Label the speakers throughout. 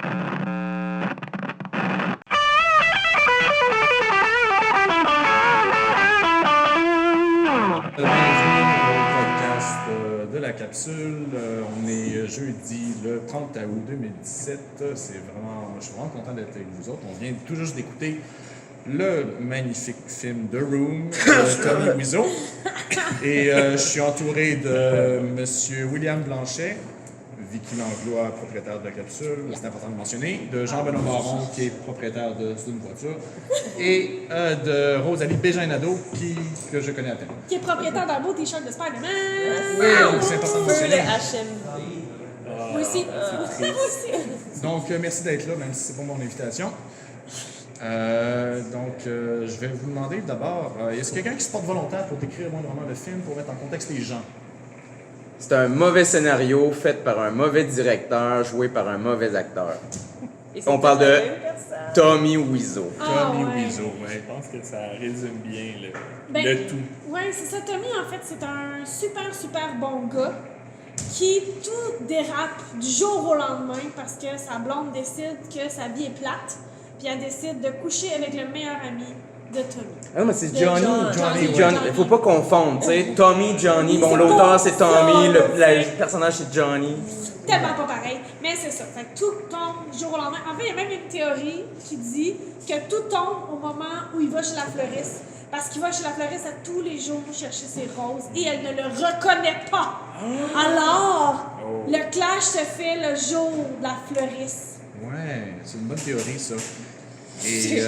Speaker 1: Bienvenue au podcast de la capsule. On est jeudi le 30 août 2017. Je suis vraiment content d'être avec vous autres. On vient tout juste d'écouter le magnifique film The Room de Tommy Wiseau. Et je suis entouré de Monsieur William Blanchet, Vicky Langlois, propriétaire de la capsule, c'est important de mentionner, de Jean-Benoît Baron, qui est propriétaire d'une voiture, et de Rosalie Bégin-Nadeau, que je connais à peine.
Speaker 2: Qui est propriétaire d'un beau t-shirt de Spider-Man.
Speaker 1: Oui, c'est important de mentionner.
Speaker 2: Moi aussi. Moi aussi.
Speaker 1: Donc, merci d'être là, même si c'est pas mon invitation. Je vais vous demander d'abord, est-ce qu'il y a quelqu'un qui se porte volontaire pour décrire moindrement le film, pour mettre en contexte les gens?
Speaker 3: C'est un mauvais scénario fait par un mauvais directeur, joué par un mauvais acteur. On parle de Tommy Wiseau.
Speaker 1: Tommy
Speaker 2: ouais.
Speaker 1: Wiseau,
Speaker 4: Ouais, je pense que ça résume bien
Speaker 2: Ben,
Speaker 4: le tout.
Speaker 2: Oui, c'est ça. Tommy, en fait, c'est un super bon gars qui tout dérape du jour au lendemain parce que sa blonde décide que sa vie est plate, puis elle décide de coucher avec le meilleur ami de Tommy.
Speaker 3: Ah non, mais c'est
Speaker 2: De
Speaker 3: Johnny.
Speaker 2: Johnny.
Speaker 3: Johnny. Faut pas confondre, tu sais. Tommy, Johnny. Bon, l'auteur c'est Tommy, le personnage c'est Johnny.
Speaker 2: Tellement pas pareil, mais c'est ça. Fait que tout tombe du jour au lendemain. En fait, il y a même une théorie qui dit que tout tombe au moment où il va chez la fleuriste. Parce qu'il va chez la fleuriste à tous les jours chercher ses roses et elle ne le reconnaît pas. Alors, le clash se fait le jour de la fleuriste.
Speaker 1: Ouais, c'est une bonne théorie, ça. Et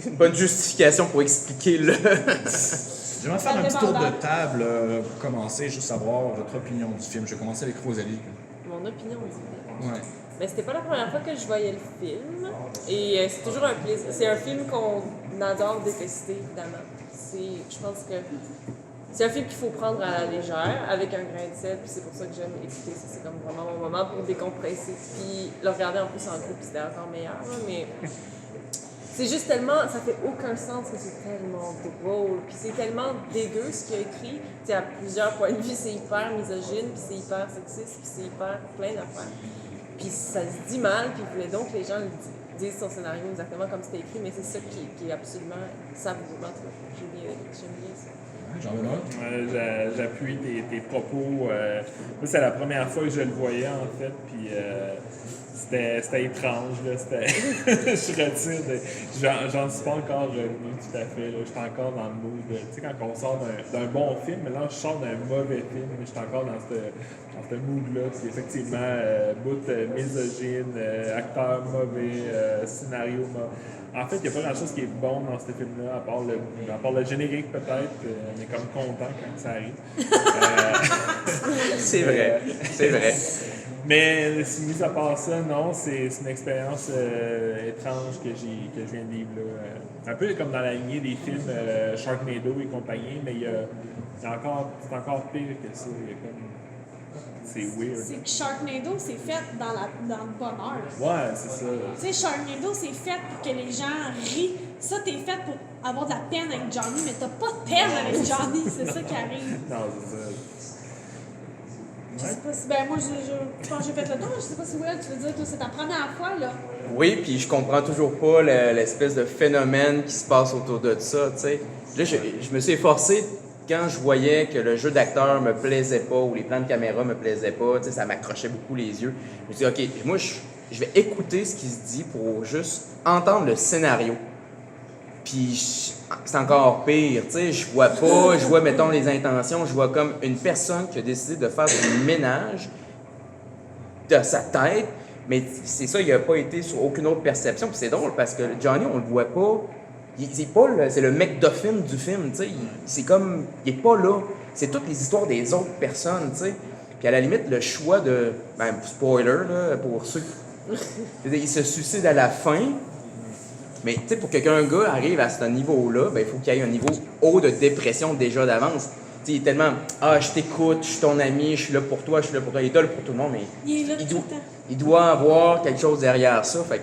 Speaker 3: Une bonne justification pour expliquer le.
Speaker 1: j'aimerais faire un petit tour de table pour commencer, juste savoir votre opinion du film. Je vais commencer avec Rosalie.
Speaker 5: Mon opinion du film.
Speaker 1: Ouais.
Speaker 5: Ben, c'était pas la première fois que je voyais le film. Et c'est toujours un plaisir. C'est un film qu'on adore détester, évidemment. Je pense que c'est un film qu'il faut prendre à la légère, avec un grain de sel. Puis c'est pour ça que j'aime écouter ça. C'est comme vraiment mon moment pour décompresser. Puis le regarder en plus en groupe, c'était encore meilleur. Là, mais c'est juste tellement, ça fait aucun sens que c'est tellement drôle, puis c'est tellement dégueu ce qu'il a écrit, tu sais, à plusieurs points de vue, c'est hyper misogyne, puis c'est hyper sexiste, puis c'est hyper plein d'affaires. Puis ça se dit mal, puis il voulait donc que les gens disent son scénario exactement comme c'était écrit, mais c'est ça qui est absolument savoureux. J'aime bien ça.
Speaker 1: Jean-Benoît?
Speaker 4: J'appuie tes propos. Moi, c'est la première fois que je le voyais, en fait, puis c'était étrange, là. Je retire. J'en suis pas encore revenu tout à fait, là. Je suis encore dans le mood. Tu sais, quand on sort d'un bon film, mais là, je sors d'un mauvais film, mais je suis encore dans ce mood-là. Puis effectivement, bout misogyne, acteur mauvais, scénario mauvais. En fait, il n'y a pas grand-chose qui est bon dans ce film-là, à part le générique peut-être. On est comme content quand ça arrive.
Speaker 3: C'est vrai. C'est vrai.
Speaker 4: Mais mis à part ça, non, c'est une expérience étrange que je viens de vivre là. Un peu comme dans la lignée des films Sharknado et compagnie, mais c'est encore pire que ça. C'est weird.
Speaker 2: C'est que Sharknado, c'est fait dans le bonheur.
Speaker 4: Ouais, c'est ça.
Speaker 2: Tu sais, Sharknado, c'est fait pour que les gens rient. Ça, t'es fait pour avoir de la peine avec Johnny, mais t'as pas de peine avec Johnny. C'est ça qui arrive.
Speaker 4: Non, c'est ça.
Speaker 2: Je sais pas si... Ben, moi, je pense que j'ai fait le tour. Je sais pas si, Will, tu veux dire que c'est ta première fois, là.
Speaker 3: Oui, puis je comprends toujours pas l'espèce de phénomène qui se passe autour de ça, tu sais. Là, je me suis efforcé, quand je voyais que le jeu d'acteur me plaisait pas ou les plans de caméra me plaisaient pas, tu sais, ça m'accrochait beaucoup les yeux. Je me suis dit, OK, moi, je vais écouter ce qui se dit pour juste entendre le scénario. Puis c'est encore pire, tu sais, je vois, mettons, les intentions, je vois comme une personne qui a décidé de faire du ménage de sa tête, mais c'est ça, il n'a pas été sur aucune autre perception. Puis c'est drôle parce que Johnny, on le voit pas, c'est le MacGuffin du film, tu sais, c'est comme, il est pas là, c'est toutes les histoires des autres personnes, tu sais. Puis à la limite, le choix de, spoiler, là, pour ceux, il se suicide à la fin. Mais tu sais, pour qu'un gars arrive à ce niveau-là, il faut qu'il y ait un niveau haut de dépression déjà d'avance. Tu sais, il est tellement « Ah, je t'écoute, je suis ton ami, je suis là pour toi, je suis là pour toi. » Il est là pour tout le monde, mais il doit avoir quelque chose derrière ça. Fait.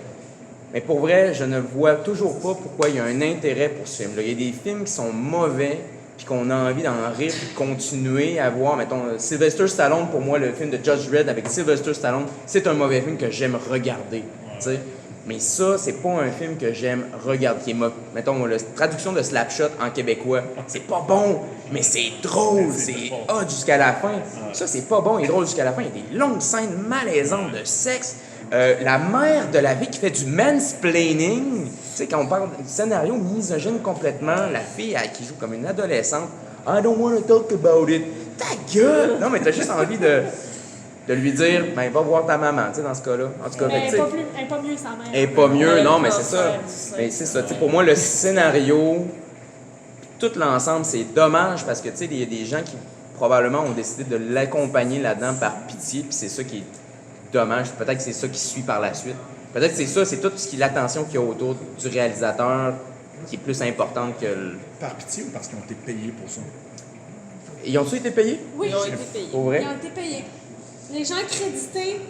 Speaker 3: Mais pour vrai, je ne vois toujours pas pourquoi il y a un intérêt pour ce film-là. Il y a des films qui sont mauvais, puis qu'on a envie d'en rire, puis de continuer à voir, mettons, Sylvester Stallone, pour moi, le film de Judge Dredd avec Sylvester Stallone, c'est un mauvais film que j'aime regarder, tu sais. Mais ça, c'est pas un film que j'aime regarder. Qui est mettons, la traduction de Slapshot en québécois, c'est pas bon, mais c'est drôle, c'est hot jusqu'à la fin. Ça, c'est pas bon et drôle jusqu'à la fin. Il y a des longues scènes malaisantes de sexe. La mère de la vie qui fait du mansplaining, tu sais, quand on parle du scénario misogyne complètement, la fille qui joue comme une adolescente, I don't want to talk about it. Ta gueule! Non, mais t'as juste envie de lui dire, ben, va voir ta maman, tu sais, dans ce cas-là. En tout cas,
Speaker 2: Mais
Speaker 3: fait que,
Speaker 2: elle est pas mieux, sa mère.
Speaker 3: elle est pas mieux,
Speaker 5: Ouais,
Speaker 3: non,
Speaker 5: le
Speaker 3: mais c'est ça.
Speaker 5: cancer,
Speaker 3: Mais c'est ça, tu sais, pour moi, le scénario, tout l'ensemble, c'est dommage parce que, tu sais, il y a des gens qui, probablement, ont décidé de l'accompagner là-dedans par pitié, puis c'est ça qui est dommage. Peut-être que c'est ça qui suit par la suite. Peut-être que c'est ça, c'est tout ce qui l'attention qu'il y a autour du réalisateur qui est plus importante que le...
Speaker 1: Par pitié ou parce qu'ils ont été payés pour ça?
Speaker 3: Ils ont-ils été payés?
Speaker 2: Oui,
Speaker 5: Ils ont été payés.
Speaker 3: Pour vrai?
Speaker 2: ils ont été payés. Les gens crédités,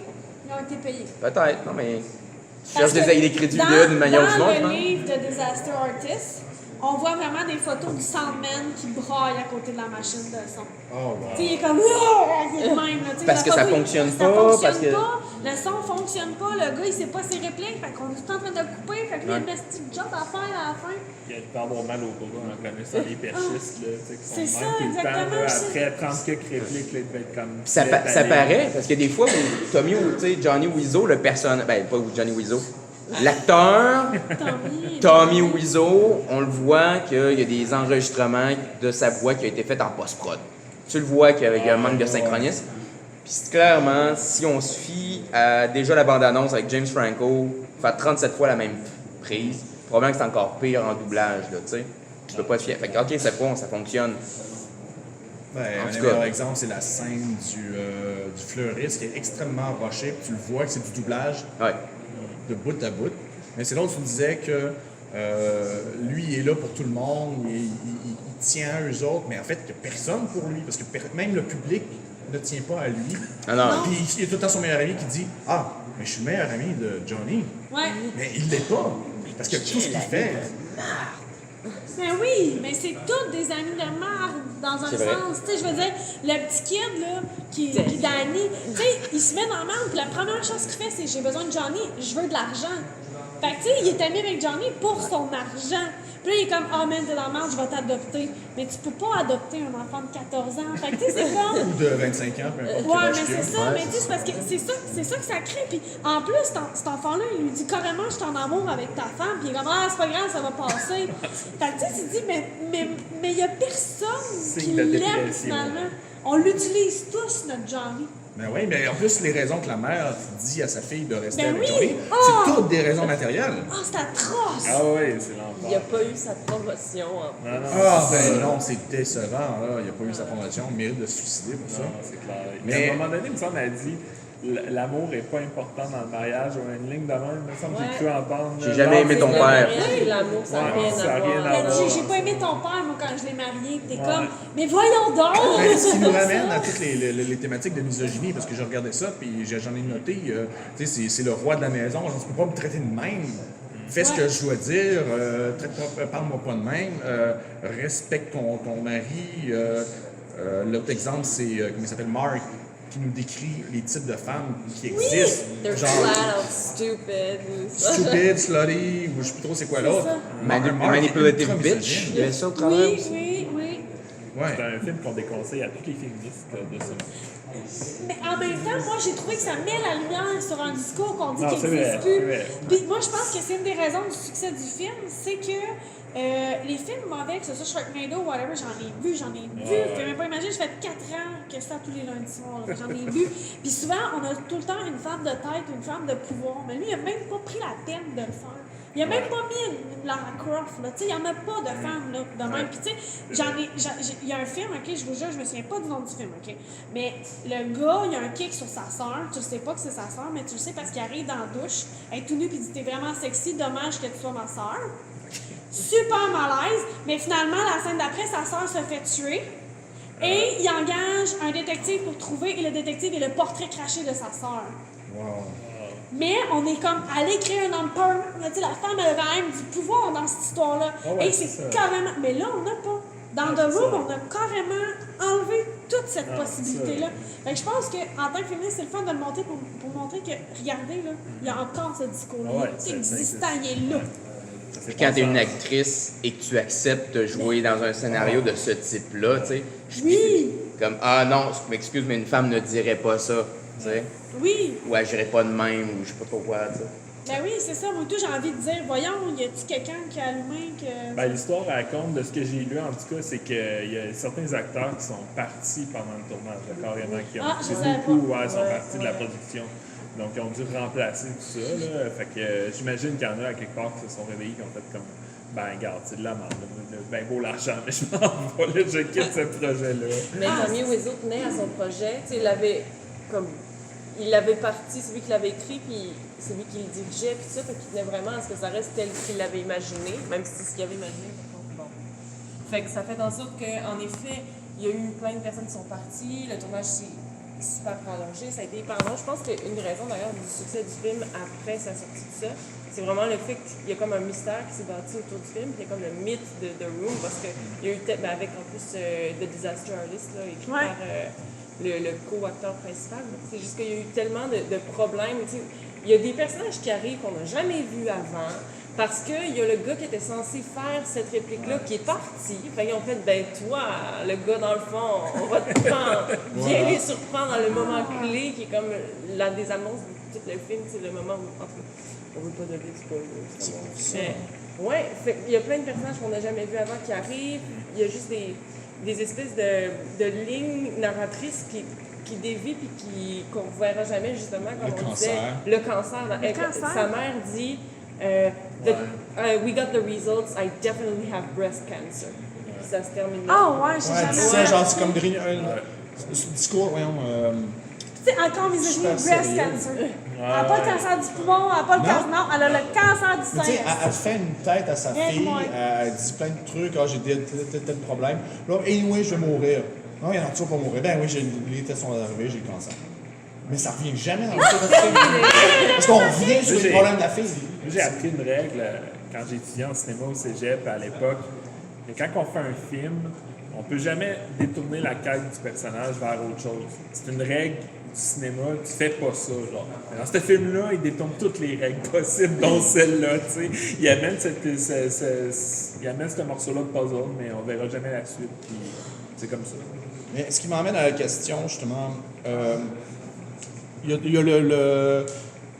Speaker 2: ils ont été payés.
Speaker 3: Peut-être, non, mais... Je
Speaker 2: Parce
Speaker 3: cherche
Speaker 2: que
Speaker 3: des crédits vidéo d'une manière ou d'une autre, je
Speaker 2: Dans le
Speaker 3: pense.
Speaker 2: livre de Disaster Artist, on voit vraiment des photos du Sandman qui braille à côté de la machine de son.
Speaker 1: Oh, wow.
Speaker 2: Tu sais, il est comme il est de même, là, tu sais,
Speaker 3: Parce
Speaker 2: la
Speaker 3: que ça
Speaker 2: photo,
Speaker 3: fonctionne
Speaker 2: ça
Speaker 3: pas,
Speaker 2: fonctionne
Speaker 3: parce que-
Speaker 2: pas, le son fonctionne pas, le gars il sait pas ses répliques, fait qu'on est tout en train de le couper, fait que lui il y a une petite job à faire à la fin.
Speaker 4: Il peut avoir mal au bras en connaissant les perchistes, là, tu sais, qui
Speaker 2: C'est
Speaker 4: sont
Speaker 2: ça,
Speaker 4: de même tout le temps,
Speaker 2: exactement,
Speaker 4: là,
Speaker 2: c'est-
Speaker 4: après 30 quelques répliques, là, il devait être comme...
Speaker 3: Ça, ça paraît, parce que des fois, Tommy ou tu sais, Johnny Wiseau, le personnage, ben pas Johnny Wiseau, l'acteur, Tommy Wiseau, on le voit qu'il y a des enregistrements de sa voix qui a été fait en post-prod. Tu le vois qu'il y a un manque de synchronisme. Puis clairement, si on se fie à déjà la bande-annonce avec James Franco, faire 37 fois la même prise, probablement que c'est encore pire en doublage, là, tu sais. Tu peux pas te fier. Fait que, ok, c'est bon, ça fonctionne.
Speaker 1: Ben,
Speaker 3: En
Speaker 1: un
Speaker 3: tout
Speaker 1: des
Speaker 3: cas.
Speaker 1: meilleurs exemples, c'est la scène du fleuriste qui est extrêmement rushée, puis tu le vois que c'est du doublage
Speaker 3: Ouais.
Speaker 1: de bout à bout. Mais c'est l'autre, tu disais que lui, il est là pour tout le monde, il tient à eux autres, mais en fait, il n'y a personne pour lui, parce que même le public ne tient pas à lui.
Speaker 3: Ah non.
Speaker 1: Puis il y a tout le temps son meilleur ami qui dit « Ah, mais je suis le meilleur ami de Johnny.
Speaker 2: Ouais. »
Speaker 1: Mais il l'est pas, parce que tout ce qu'il fait...
Speaker 2: Mais oui, mais c'est tous des amis de marde dans un
Speaker 3: C'est vrai.
Speaker 2: sens. Tu sais, je veux dire, le petit kid, là, qui Danny, tu sais, il se met dans la merde, puis la première chose qu'il fait, c'est j'ai besoin de Johnny, je veux de l'argent. Fait que, tu sais, il est ami avec Johnny pour son argent. Puis là, il est comme, ah, man, t'es dans la merde, je vais t'adopter. Mais tu peux pas adopter un enfant de 14 ans. Fait que, tu sais, c'est comme.
Speaker 1: Ou de 25 ans, peu importe
Speaker 2: Ouais,
Speaker 1: quel âge
Speaker 2: mais
Speaker 1: qu'il a.
Speaker 2: c'est ça, mais tu sais, c'est parce que c'est ça que ça crée. Puis en plus, cet enfant-là, il lui dit carrément, je suis en amour avec ta femme. Puis il est comme, ah, c'est pas grave, ça va passer. Fait que tu sais, tu te dis, mais il y a personne qui
Speaker 4: Signe de
Speaker 2: l'aime
Speaker 4: dépression.
Speaker 2: finalement. On l'utilise tous, notre Johnny.
Speaker 1: Ben oui, mais en plus, les raisons que la mère dit à sa fille de rester
Speaker 2: Ben
Speaker 1: avec
Speaker 2: oui!
Speaker 1: Johnny,
Speaker 2: Ah!
Speaker 1: c'est toutes des raisons matérielles.
Speaker 2: Ah, c'est atroce!
Speaker 4: Ah oui, c'est
Speaker 5: Il
Speaker 4: l'enfer.
Speaker 5: n'a pas eu sa promotion. En...
Speaker 4: Non, non,
Speaker 1: Ah,
Speaker 4: c'est ça.
Speaker 1: ben non, c'est décevant, là. Il n'a pas eu sa promotion, il mérite de se suicider pour ça.
Speaker 4: Non, c'est clair.
Speaker 1: Mais-
Speaker 4: Mais à un moment donné, il me semble, elle a dit l'amour n'est pas important dans le mariage. Ou une ligne de même, il me semble,
Speaker 5: Ouais.
Speaker 4: j'ai cru entendre.
Speaker 3: J'ai jamais aimé ton père.
Speaker 5: L'amour, ça n'a
Speaker 4: Ouais,
Speaker 5: rien
Speaker 4: ça a
Speaker 5: à
Speaker 4: rien
Speaker 5: voir.
Speaker 4: à
Speaker 2: Elle
Speaker 4: voir.
Speaker 2: dit, j'ai pas aimé ton père, moi, quand je l'ai marié. T'es
Speaker 4: Ouais.
Speaker 2: comme, mais voyons donc!
Speaker 1: Ben, ce qui nous ramène à toutes les thématiques de misogynie, parce que je regardais ça, puis j'en ai noté, tu sais, c'est le roi de la maison, genre, tu peux pas me traiter de même. Fais ce que je dois dire, parle-moi pas de même, respecte ton mari. L'autre exemple, c'est, comment il s'appelle, Mark, qui nous décrit les types de femmes qui existent.
Speaker 5: They're
Speaker 1: Genre,
Speaker 5: flat out stupid. ou ça.
Speaker 1: stupid, slutty, ou je sais plus trop c'est quoi l'autre.
Speaker 2: ça.
Speaker 1: Mark est
Speaker 3: Manipulative
Speaker 1: ultra
Speaker 3: bitch.
Speaker 1: misogyne.
Speaker 3: Il y avait ça au travers
Speaker 2: Oui,
Speaker 3: aussi.
Speaker 2: oui, oui.
Speaker 1: Ouais.
Speaker 4: C'est un film qu'on déconseille à toutes les féministes de ça.
Speaker 2: Mais en même temps, moi, j'ai trouvé que ça met la lumière sur un discours qu'on dit
Speaker 4: Non,
Speaker 2: qu'il
Speaker 4: c'est
Speaker 2: n'existe
Speaker 4: vrai,
Speaker 2: plus.
Speaker 4: c'est vrai.
Speaker 2: Puis moi, je pense que c'est une des raisons du succès du film, c'est que les films mauvais, que ce soit Sharknado ou whatever, j'en ai vu. Vous pouvez même pas imaginer, je fais 4 ans que ça tous les lundis soirs, là, j'en ai vu. Puis souvent, on a tout le temps une femme de tête, une femme de pouvoir, mais lui, il a même pas pris la peine de le faire. Il a même pas mis une Lara Croft, là. Tu sais, il y en a pas de femmes, là, de même. Puis, tu sais, il y a un film, OK, je vous jure, je me souviens pas du nom du film, OK? Mais le gars, il a un kick sur sa sœur. Tu le sais pas que c'est sa sœur, mais tu le sais parce qu'il arrive dans la douche, elle est tout nu, puis il dit, t'es vraiment sexy, dommage que tu sois ma sœur. Super malaise, mais finalement, la scène d'après, sa sœur se fait tuer. Et il engage un détective pour trouver, et le détective est le portrait craché de sa sœur.
Speaker 1: Wow.
Speaker 2: Mais on est comme allé créer un homme permanent. Tu sais, la femme, elle a quand même du pouvoir dans cette histoire-là.
Speaker 4: Ah ouais,
Speaker 2: Et
Speaker 4: c'est
Speaker 2: c'est
Speaker 4: ça.
Speaker 2: carrément. Mais là, on n'a pas. Dans The Room, on a carrément enlevé toute cette possibilité-là.
Speaker 4: ça.
Speaker 2: Fait que je pense qu'en tant que féministe, c'est le fun de le monter pour montrer que, regardez, là, il y a encore ce discours-là.
Speaker 4: Ouais,
Speaker 2: Il
Speaker 4: ça
Speaker 2: est existant, il est là.
Speaker 3: Puis quand t'es une actrice et que tu acceptes de jouer dans un scénario de ce type-là, tu sais,
Speaker 2: Oui,
Speaker 3: comme ah non, je m'excuse, mais une femme ne dirait pas ça, tu sais,
Speaker 2: oui.
Speaker 3: ou agirait pas de même, ou je sais pas trop quoi, tu sais.
Speaker 2: Ben oui, c'est ça. Moi, tout, j'ai envie de dire, voyons, y a-tu quelqu'un qui a allumé que.
Speaker 4: Ben, l'histoire raconte, de ce que j'ai lu en tout cas, c'est qu'il y a certains acteurs qui sont partis pendant le tournage, là, carrément, qui ont
Speaker 2: Ah, je
Speaker 4: c'est
Speaker 2: savais
Speaker 4: beaucoup,
Speaker 2: pas.
Speaker 4: ouais, sont partis de la production. Donc, ils ont dû remplacer tout ça. Là. Fait que j'imagine qu'il y en a à quelque part qui se sont réveillés, qui ont fait comme, ben, regarde, c'est de la merde. Ben, beau l'argent, mais je m'en vais, là, je quitte ce projet-là.
Speaker 5: Mais Tommy Wiseau tenait à son projet. Tu sais, il l'avait parti, c'est lui qui l'avait écrit, puis c'est lui qui le dirigeait, puis ça, fait qu'il tenait vraiment à ce que ça reste tel qu'il l'avait imaginé, même si c'est ce qu'il avait imaginé, par contre, bon. Fait que ça fait en sorte qu'en effet, il y a eu plein de personnes qui sont parties, le tournage s'est super prolongé, ça a été hyper long. Je pense qu'une raison d'ailleurs du succès du film après sa sortie de ça, c'est vraiment le fait qu'il y a comme un mystère qui s'est bâti autour du film, puis il y a comme le mythe de The Room, parce qu'il y a eu, avec en plus The Disaster Artist, là, écrit
Speaker 2: Ouais.
Speaker 5: par le co-acteur principal. C'est juste qu'il y a eu tellement de problèmes. Tu sais, il y a des personnages qui arrivent qu'on n'a jamais vus avant parce qu'il y a le gars qui était censé faire cette réplique-là qui est parti. Fait qu'ils ont fait, ben toi, le gars dans le fond, on va te prendre, viens les surprendre dans le moment clé qui est comme l'un des annonces de tout le film. C'est le moment où, en tout cas, on veut pas donner de spoilers. Mais, ouais, fait, il y a plein de personnages qu'on n'a jamais vus avant qui arrivent. Il y a juste des espèces de lignes narratrices qui dévient puis qu'on ne verra jamais, justement, comme
Speaker 1: Le
Speaker 5: on disait.
Speaker 1: cancer.
Speaker 5: Le cancer.
Speaker 2: cancer.
Speaker 5: Sa mère dit We got the results, I definitely have breast cancer. Puis ça se termine là.
Speaker 2: Ah ouais, j'ai
Speaker 6: Ouais,
Speaker 2: jamais.
Speaker 6: dis ça, genre, c'est comme ce discours, voyons.
Speaker 2: Tu sais, encore misogynie,
Speaker 6: Super
Speaker 2: breast
Speaker 6: sérieux.
Speaker 2: cancer. Elle n'a pas le cancer du poumon, elle n'a pas le
Speaker 6: Non.
Speaker 2: cancer. Non, elle a le cancer du
Speaker 6: Mais tu sais,
Speaker 2: sein.
Speaker 6: elle fait une tête à sa
Speaker 2: Rien que
Speaker 6: fille,
Speaker 2: moi.
Speaker 6: elle dit plein de trucs, ah, j'ai tel problème. Là, anyway, je vais mourir. Non, il y en a toujours pas mourir. Ben oui, les tests sont arrivés, j'ai le cancer. Mais ça revient jamais dans le film. Parce qu'on revient sur les problèmes de la fille.
Speaker 4: Moi, j'ai appris une règle quand j'étudiais en cinéma au cégep à l'époque. Que quand on fait un film, on peut jamais détourner la quête du personnage vers autre chose. C'est une règle du cinéma, tu fais pas ça. Genre. Dans ce film-là, il détourne toutes les règles possibles, dont celle-là. Tu sais. Il amène ce morceau-là de puzzle, mais on verra jamais la suite. Puis c'est comme ça.
Speaker 6: Mais ce qui m'emmène à la question, justement, il y a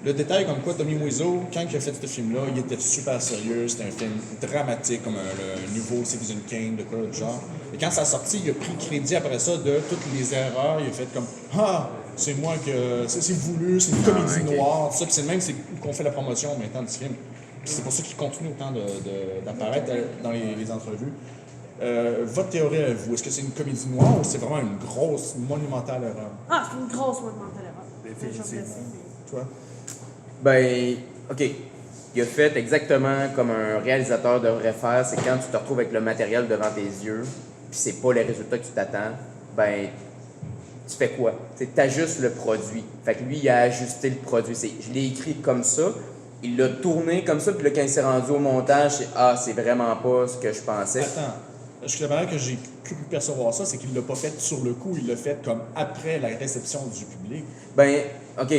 Speaker 6: le détail comme quoi Tommy Wiseau, quand il a fait ce film-là, il était super sérieux, c'était un film dramatique, comme le nouveau Citizen Kane, de quoi, du genre. Et quand ça a sorti, il a pris crédit après ça de toutes les erreurs, il a fait comme « Ah, c'est moi que... c'est voulu, c'est une comédie noire, tout ça. » Puis c'est le même qu'on fait la promotion maintenant du film. Puis c'est pour ça qu'il continue autant d'apparaître dans les entrevues. Votre théorie à vous, est-ce que c'est une comédie noire ou c'est vraiment une grosse, monumentale erreur?
Speaker 2: Ah, c'est une grosse monumentale erreur.
Speaker 4: Définitivement.
Speaker 6: Toi?
Speaker 3: Ben, OK. Il a fait exactement comme un réalisateur devrait faire, c'est quand tu te retrouves avec le matériel devant tes yeux, puis c'est pas les résultats que tu t'attends, ben, tu fais quoi? Tu ajustes le produit. Fait que lui, il a ajusté le produit. Je l'ai écrit comme ça, il l'a tourné comme ça, puis là, quand il s'est rendu au montage, c'est vraiment pas ce que je pensais.
Speaker 6: Attends, je suis que j'ai pu percevoir ça, c'est qu'il l'a pas fait sur le coup, il l'a fait comme après la réception du public.
Speaker 3: Ben, OK.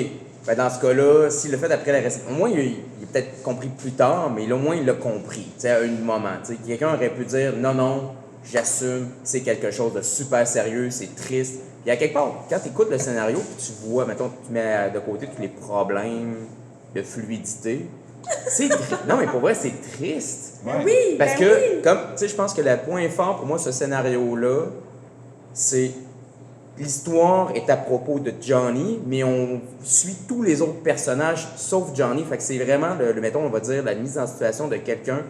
Speaker 3: Ben, dans ce cas-là, s'il l'a fait après la réception, au moins, il a peut-être compris plus tard, mais au moins, il l'a compris, tu sais, à un moment. Tu sais, quelqu'un aurait pu dire, non, j'assume, c'est quelque chose de super sérieux, c'est triste. Puis à quelque part, quand tu écoutes le scénario, puis tu vois, mettons, tu mets de côté tous les problèmes de fluidité, c'est triste. Non, mais pour vrai, c'est triste.
Speaker 6: Ouais.
Speaker 2: Oui,
Speaker 3: Parce
Speaker 2: ben
Speaker 3: que,
Speaker 2: oui.
Speaker 3: comme, tu sais, je pense que le point fort pour moi, ce scénario-là, c'est l'histoire est à propos de Johnny, mais on suit tous les autres personnages sauf Johnny. Fait que c'est vraiment, mettons, on va dire, la mise en situation de quelqu'un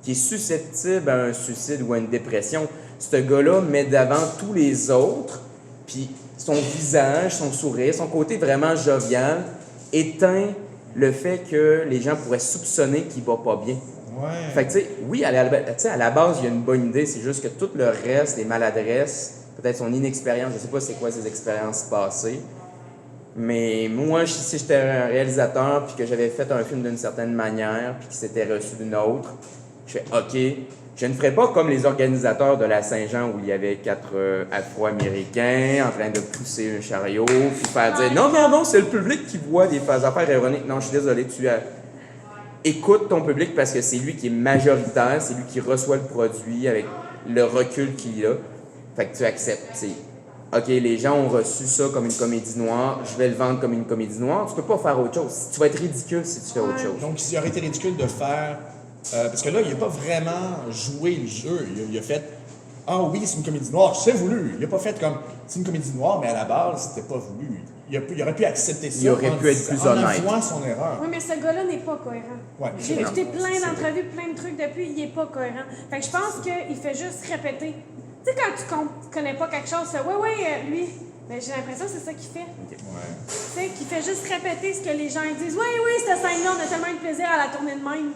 Speaker 3: qui est susceptible à un suicide ou à une dépression. Ce gars-là met d'avant tous les autres, puis son visage, son sourire, son côté vraiment jovial éteint le fait que les gens pourraient soupçonner qu'il va pas bien.
Speaker 6: Ouais.
Speaker 3: Fait que, tu sais, oui, à la base, il y a une bonne idée, c'est juste que tout le reste, les maladresses, peut-être son inexpérience, je sais pas c'est quoi ses expériences passées, mais moi, si j'étais un réalisateur puis que j'avais fait un film d'une certaine manière puis qu'il s'était reçu d'une autre, Je fais OK, je ne ferai pas comme les organisateurs de la Saint-Jean où il y avait 4 Afro-Américains en train de pousser un chariot, puis faire dire non, c'est le public qui voit des affaires ironiques. Non, je suis désolé, écoute ton public parce que c'est lui qui est majoritaire, c'est lui qui reçoit le produit avec le recul qu'il a. Fait que tu acceptes. OK, les gens ont reçu ça comme une comédie noire, je vais le vendre comme une comédie noire. Tu peux pas faire autre chose. Tu vas être ridicule si tu fais autre chose.
Speaker 6: Donc, il aurait été ridicule de faire. Parce que là, il n'a pas vraiment joué le jeu. Il a fait ah oui, c'est une comédie noire, c'est voulu. Il n'a pas fait comme c'est une comédie noire, mais à la base, c'était pas voulu. Il aurait pu accepter ça.
Speaker 3: Il aurait pu être plus honnête.
Speaker 6: En avouant son erreur.
Speaker 2: Oui, mais ce gars-là n'est pas cohérent.
Speaker 6: Ouais,
Speaker 2: J'ai écouté plein d'entrevues, plein de trucs depuis, il n'est pas cohérent. Fait que je pense qu'il fait juste répéter. Tu sais, quand tu connais pas quelque chose, tu fais lui. Ben, j'ai l'impression que c'est ça qu'il fait.
Speaker 6: Ouais.
Speaker 2: Tu sais, qu'il fait juste répéter ce que les gens disent. Oui, cette scène-là, on a tellement eu de plaisir à la tourner de même.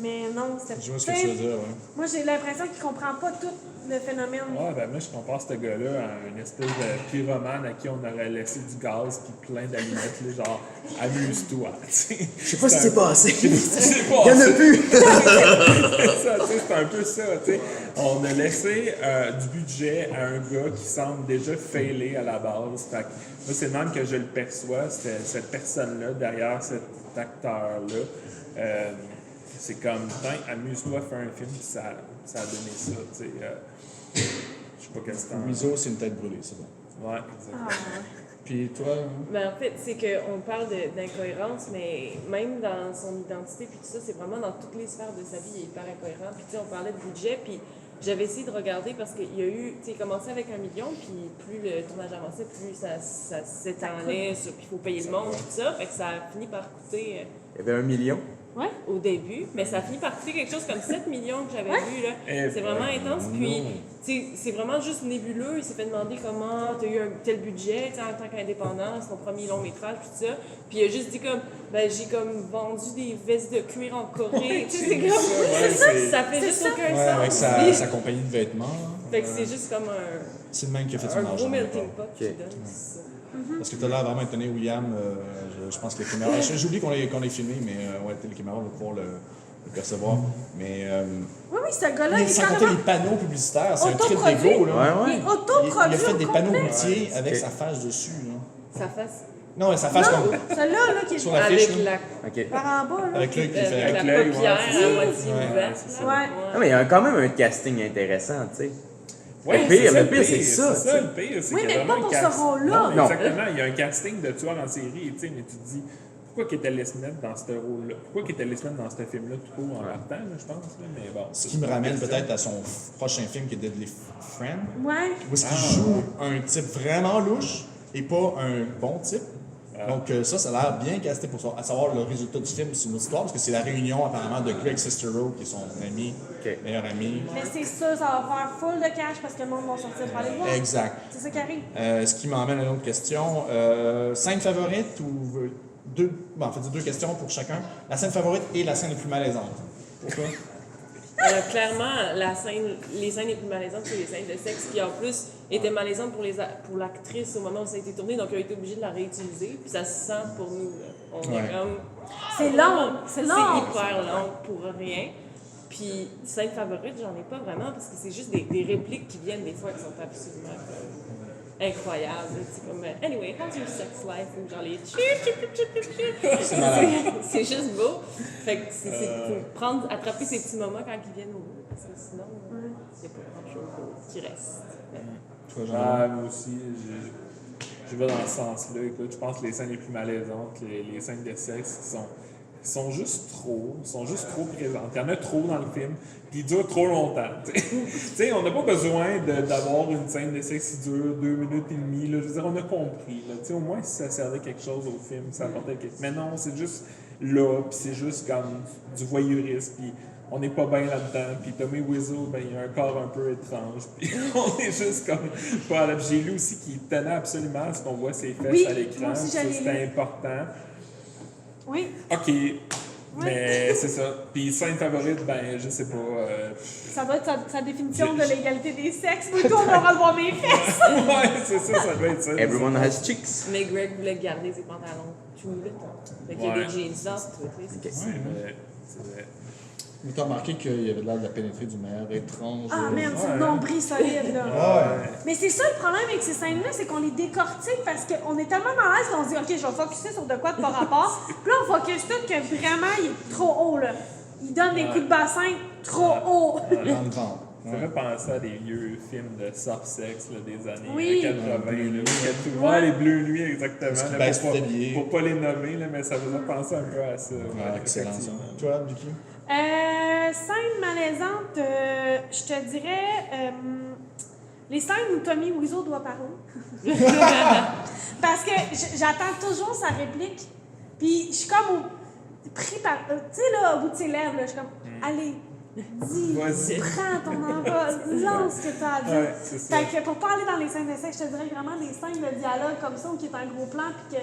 Speaker 2: Mais non, c'était
Speaker 6: Je vois ce que tu veux dire, ouais.
Speaker 2: Moi, j'ai l'impression qu'il comprend pas tout le phénomène.
Speaker 4: Ouais, ben moi, je compare ce gars-là à une espèce de pyromane à qui on aurait laissé du gaz puis plein d'allumettes, là, genre, amuse-toi, tu sais.
Speaker 3: Je sais pas ce qui s'est passé.
Speaker 4: Il
Speaker 3: Il y en a plus.
Speaker 4: C'est un peu ça, tu sais. On a laissé du budget à un gars qui semble déjà failé à la base. Fait que moi, c'est le même que je le perçois, cette personne-là, derrière cet acteur-là. C'est comme, amuse-toi, fais un film, puis ça a donné ça, tu sais. Je sais pas qu'est-ce que
Speaker 6: Miso, c'est une tête brûlée, c'est bon.
Speaker 4: Ouais, exactement.
Speaker 6: Puis toi,
Speaker 5: Ben, en fait, c'est qu'on parle d'incohérence, mais même dans son identité, puis tout ça, c'est vraiment dans toutes les sphères de sa vie, il est hyper incohérent. Puis tu sais, on parlait de budget, puis j'avais essayé de regarder parce qu'il y a eu, tu sais, commencé avec 1 million, puis plus le tournage avançait, plus ça s'étalait, puis il faut payer le monde, tout ça. Fait que ça a fini par coûter
Speaker 3: Il y avait 1 million.
Speaker 5: au début, mais ça a fini par coûter quelque chose comme 7 millions que j'avais vu, là. C'est vraiment intense, puis tu sais, c'est vraiment juste nébuleux. Il s'est fait demander comment tu as eu un tel budget, tu sais, en tant qu'indépendant, c'est ton premier long métrage, puis tout ça. Puis il a juste dit comme, ben j'ai comme vendu des vestes de cuir en Corée, tu sais, c'est comme, ça fait juste aucun
Speaker 6: ouais, avec
Speaker 5: sens.
Speaker 6: sa compagnie de vêtements.
Speaker 5: Fait que c'est juste comme
Speaker 6: C'est le même qui a fait
Speaker 5: un
Speaker 6: son
Speaker 5: gros
Speaker 6: argent.
Speaker 5: melting pot qui
Speaker 3: Ok.
Speaker 5: donne ça.
Speaker 6: Parce que tu as l'air vraiment étonné, William. Je pense que les caméras. J'oublie qu'on est filmé, mais les caméras vont pouvoir le percevoir. Mais.
Speaker 2: Oui, ce gars-là, il est
Speaker 6: sans compter
Speaker 2: carrément
Speaker 6: les panneaux publicitaires, c'est un trip
Speaker 2: autoproduit.
Speaker 6: d'égo, là.
Speaker 2: Il est
Speaker 6: Il
Speaker 2: autoproduit
Speaker 6: a fait
Speaker 2: au
Speaker 6: des panneaux
Speaker 2: complet.
Speaker 6: routiers avec
Speaker 3: Ok.
Speaker 6: sa face dessus, là.
Speaker 5: Ça fasse
Speaker 6: Non, mais sa face comme.
Speaker 2: Celui-là, qui est
Speaker 6: Sur la fiche,
Speaker 5: avec
Speaker 6: là.
Speaker 5: la,
Speaker 3: OK.
Speaker 2: par en bas, là.
Speaker 6: Avec l'œil qui fait.
Speaker 5: la
Speaker 4: l'œil, ouais,
Speaker 5: paupière
Speaker 4: c'est ça.
Speaker 5: à moitié
Speaker 6: Ouais,
Speaker 5: ouverte.
Speaker 4: c'est ça.
Speaker 5: là.
Speaker 2: Ouais.
Speaker 3: Non, mais il y a quand même un casting intéressant, tu sais.
Speaker 4: Ouais,
Speaker 3: Le pire,
Speaker 4: c'est
Speaker 3: le pire, c'est ça,
Speaker 4: C'est ça, le pire. C'est
Speaker 2: Oui,
Speaker 4: qu'il y a
Speaker 2: mais
Speaker 4: vraiment
Speaker 2: pas pour
Speaker 4: un
Speaker 2: ce rôle-là.
Speaker 3: Non.
Speaker 4: Exactement. Il y a un casting de tueur en série, tu sais, mais tu te dis, pourquoi qu'il était laissé mettre dans ce rôle-là? Pourquoi qu'il était laissé mettre dans ce film-là tout court en partant, là, je pense. Là, mais bon.
Speaker 6: Ce qui me ramène peut-être à son prochain film qui est Deadly Friend,
Speaker 2: Ouais.
Speaker 6: où est-ce qu'il joue un type vraiment louche et pas un bon type. Donc ça a l'air bien casté pour ça. À savoir le résultat du film, c'est une autre histoire, parce que c'est la réunion apparemment de Greg Sestero, qui est son ami, meilleur ami.
Speaker 2: Mais c'est ça, ça va faire full de cash parce que le monde va sortir pour aller le voir.
Speaker 6: Exact.
Speaker 2: C'est ça qui arrive.
Speaker 6: Ce qui m'emmène à une autre question. Scène favorite ou deux, bon, en fait, deux questions pour chacun. La scène favorite et la scène la plus malaisante. Pourquoi?
Speaker 5: Clairement, les scènes les plus malaisantes, c'est les scènes de sexe qui, en plus, étaient malaisantes pour l'actrice au moment où ça a été tourné, donc elle a été obligée de la réutiliser, puis ça se sent pour nous. Là. On est comme...
Speaker 2: C'est long, c'est long.
Speaker 5: C'est hyper long pour rien. Puis, scène favorite, j'en ai pas vraiment, parce que c'est juste des répliques qui viennent des fois qui sont absolument incroyables. C'est comme, anyway, how's your sex life? Ou genre les c'est juste beau. Fait que faut attraper ces petits moments quand ils viennent au bout, parce que sinon, il n'y a pas grand-chose qui reste.
Speaker 6: Toi, Jean?
Speaker 4: Moi aussi, je vais dans ce sens-là. Écoute, je pense que les scènes les plus malaisantes, les scènes de sexe, sont juste trop présentes. Il y en a trop dans le film, puis ils durent trop longtemps. Tu sais, on n'a pas besoin d'avoir une scène de sexe qui dure 2 minutes et demie. Là. Je veux dire, on a compris. Là. Tu sais, au moins, si ça servait quelque chose au film, ça apportait quelque chose. Mais non, c'est juste là, puis c'est juste comme du voyeurisme, puis on n'est pas bien là-dedans. Puis Tommy Wiseau, ben, il a un corps un peu étrange, puis on est juste comme pas là. J'ai lu aussi qu'il tenait absolument à ce qu'on voit ses fesses à l'écran.
Speaker 2: moi aussi,
Speaker 4: Ça,
Speaker 2: j'allais
Speaker 4: c'était
Speaker 2: lu.
Speaker 4: important.
Speaker 2: Oui.
Speaker 4: OK. Mais c'est ça. Puis scène favorite, ben, je sais pas.
Speaker 2: Ça doit être sa définition de l'égalité des sexes. Mais toi, on aura le voir mes fesses.
Speaker 4: Ouais, c'est ça doit être ça.
Speaker 3: Everyone has chicks.
Speaker 5: Mais Greg voulait garder ses pantalons tout vite. Fait qu'il y a
Speaker 4: Ouais.
Speaker 5: des jeans off, tout.
Speaker 4: C'est vrai. C'est vrai.
Speaker 6: Mais t'as remarqué qu'il y avait de l'air de la pénétrer d'une manière étrange.
Speaker 2: Ah merde, c'est
Speaker 4: Ouais.
Speaker 2: le nombril solide, là.
Speaker 6: Ouais.
Speaker 2: Mais c'est ça le problème avec ces scènes-là, c'est qu'on les décortique parce qu'on est tellement dans l'aise qu'on se dit, OK, je vais focuser sur de quoi de par rapport. Puis là, on focus tout que vraiment, il est trop haut, là. Il donne des coups de bassin trop haut.
Speaker 6: Dans le ventre.
Speaker 4: Ça fait penser à des vieux films de soft sex là, des années
Speaker 2: Oui.
Speaker 4: 80. Là, où il y a tout- ouais, les bleus nuits, exactement.
Speaker 6: Parce qu'ils
Speaker 4: là,
Speaker 6: baissent
Speaker 4: pour,
Speaker 6: tout habillés.
Speaker 4: pour pas les nommer, là, mais ça faisait penser un peu à ça.
Speaker 6: Ouais, excellent ça.
Speaker 4: effectivement.
Speaker 6: Toi, Vicky?
Speaker 2: Scène malaisante, je te dirais les scènes où Tommy Wiseau doit parler. Parce que j'attends toujours sa réplique, puis je suis comme pris par. Tu sais, là, au bout de ses lèvres, là, je suis comme, allez, dis,
Speaker 4: Vas-y.
Speaker 2: prends ton envol, lance ce que tu as à dire.
Speaker 4: Ouais, c'est ça.
Speaker 2: Fait que pour pas aller dans les scènes d'essai, je te dirais vraiment des scènes de dialogue comme ça, où il est en gros plan, puis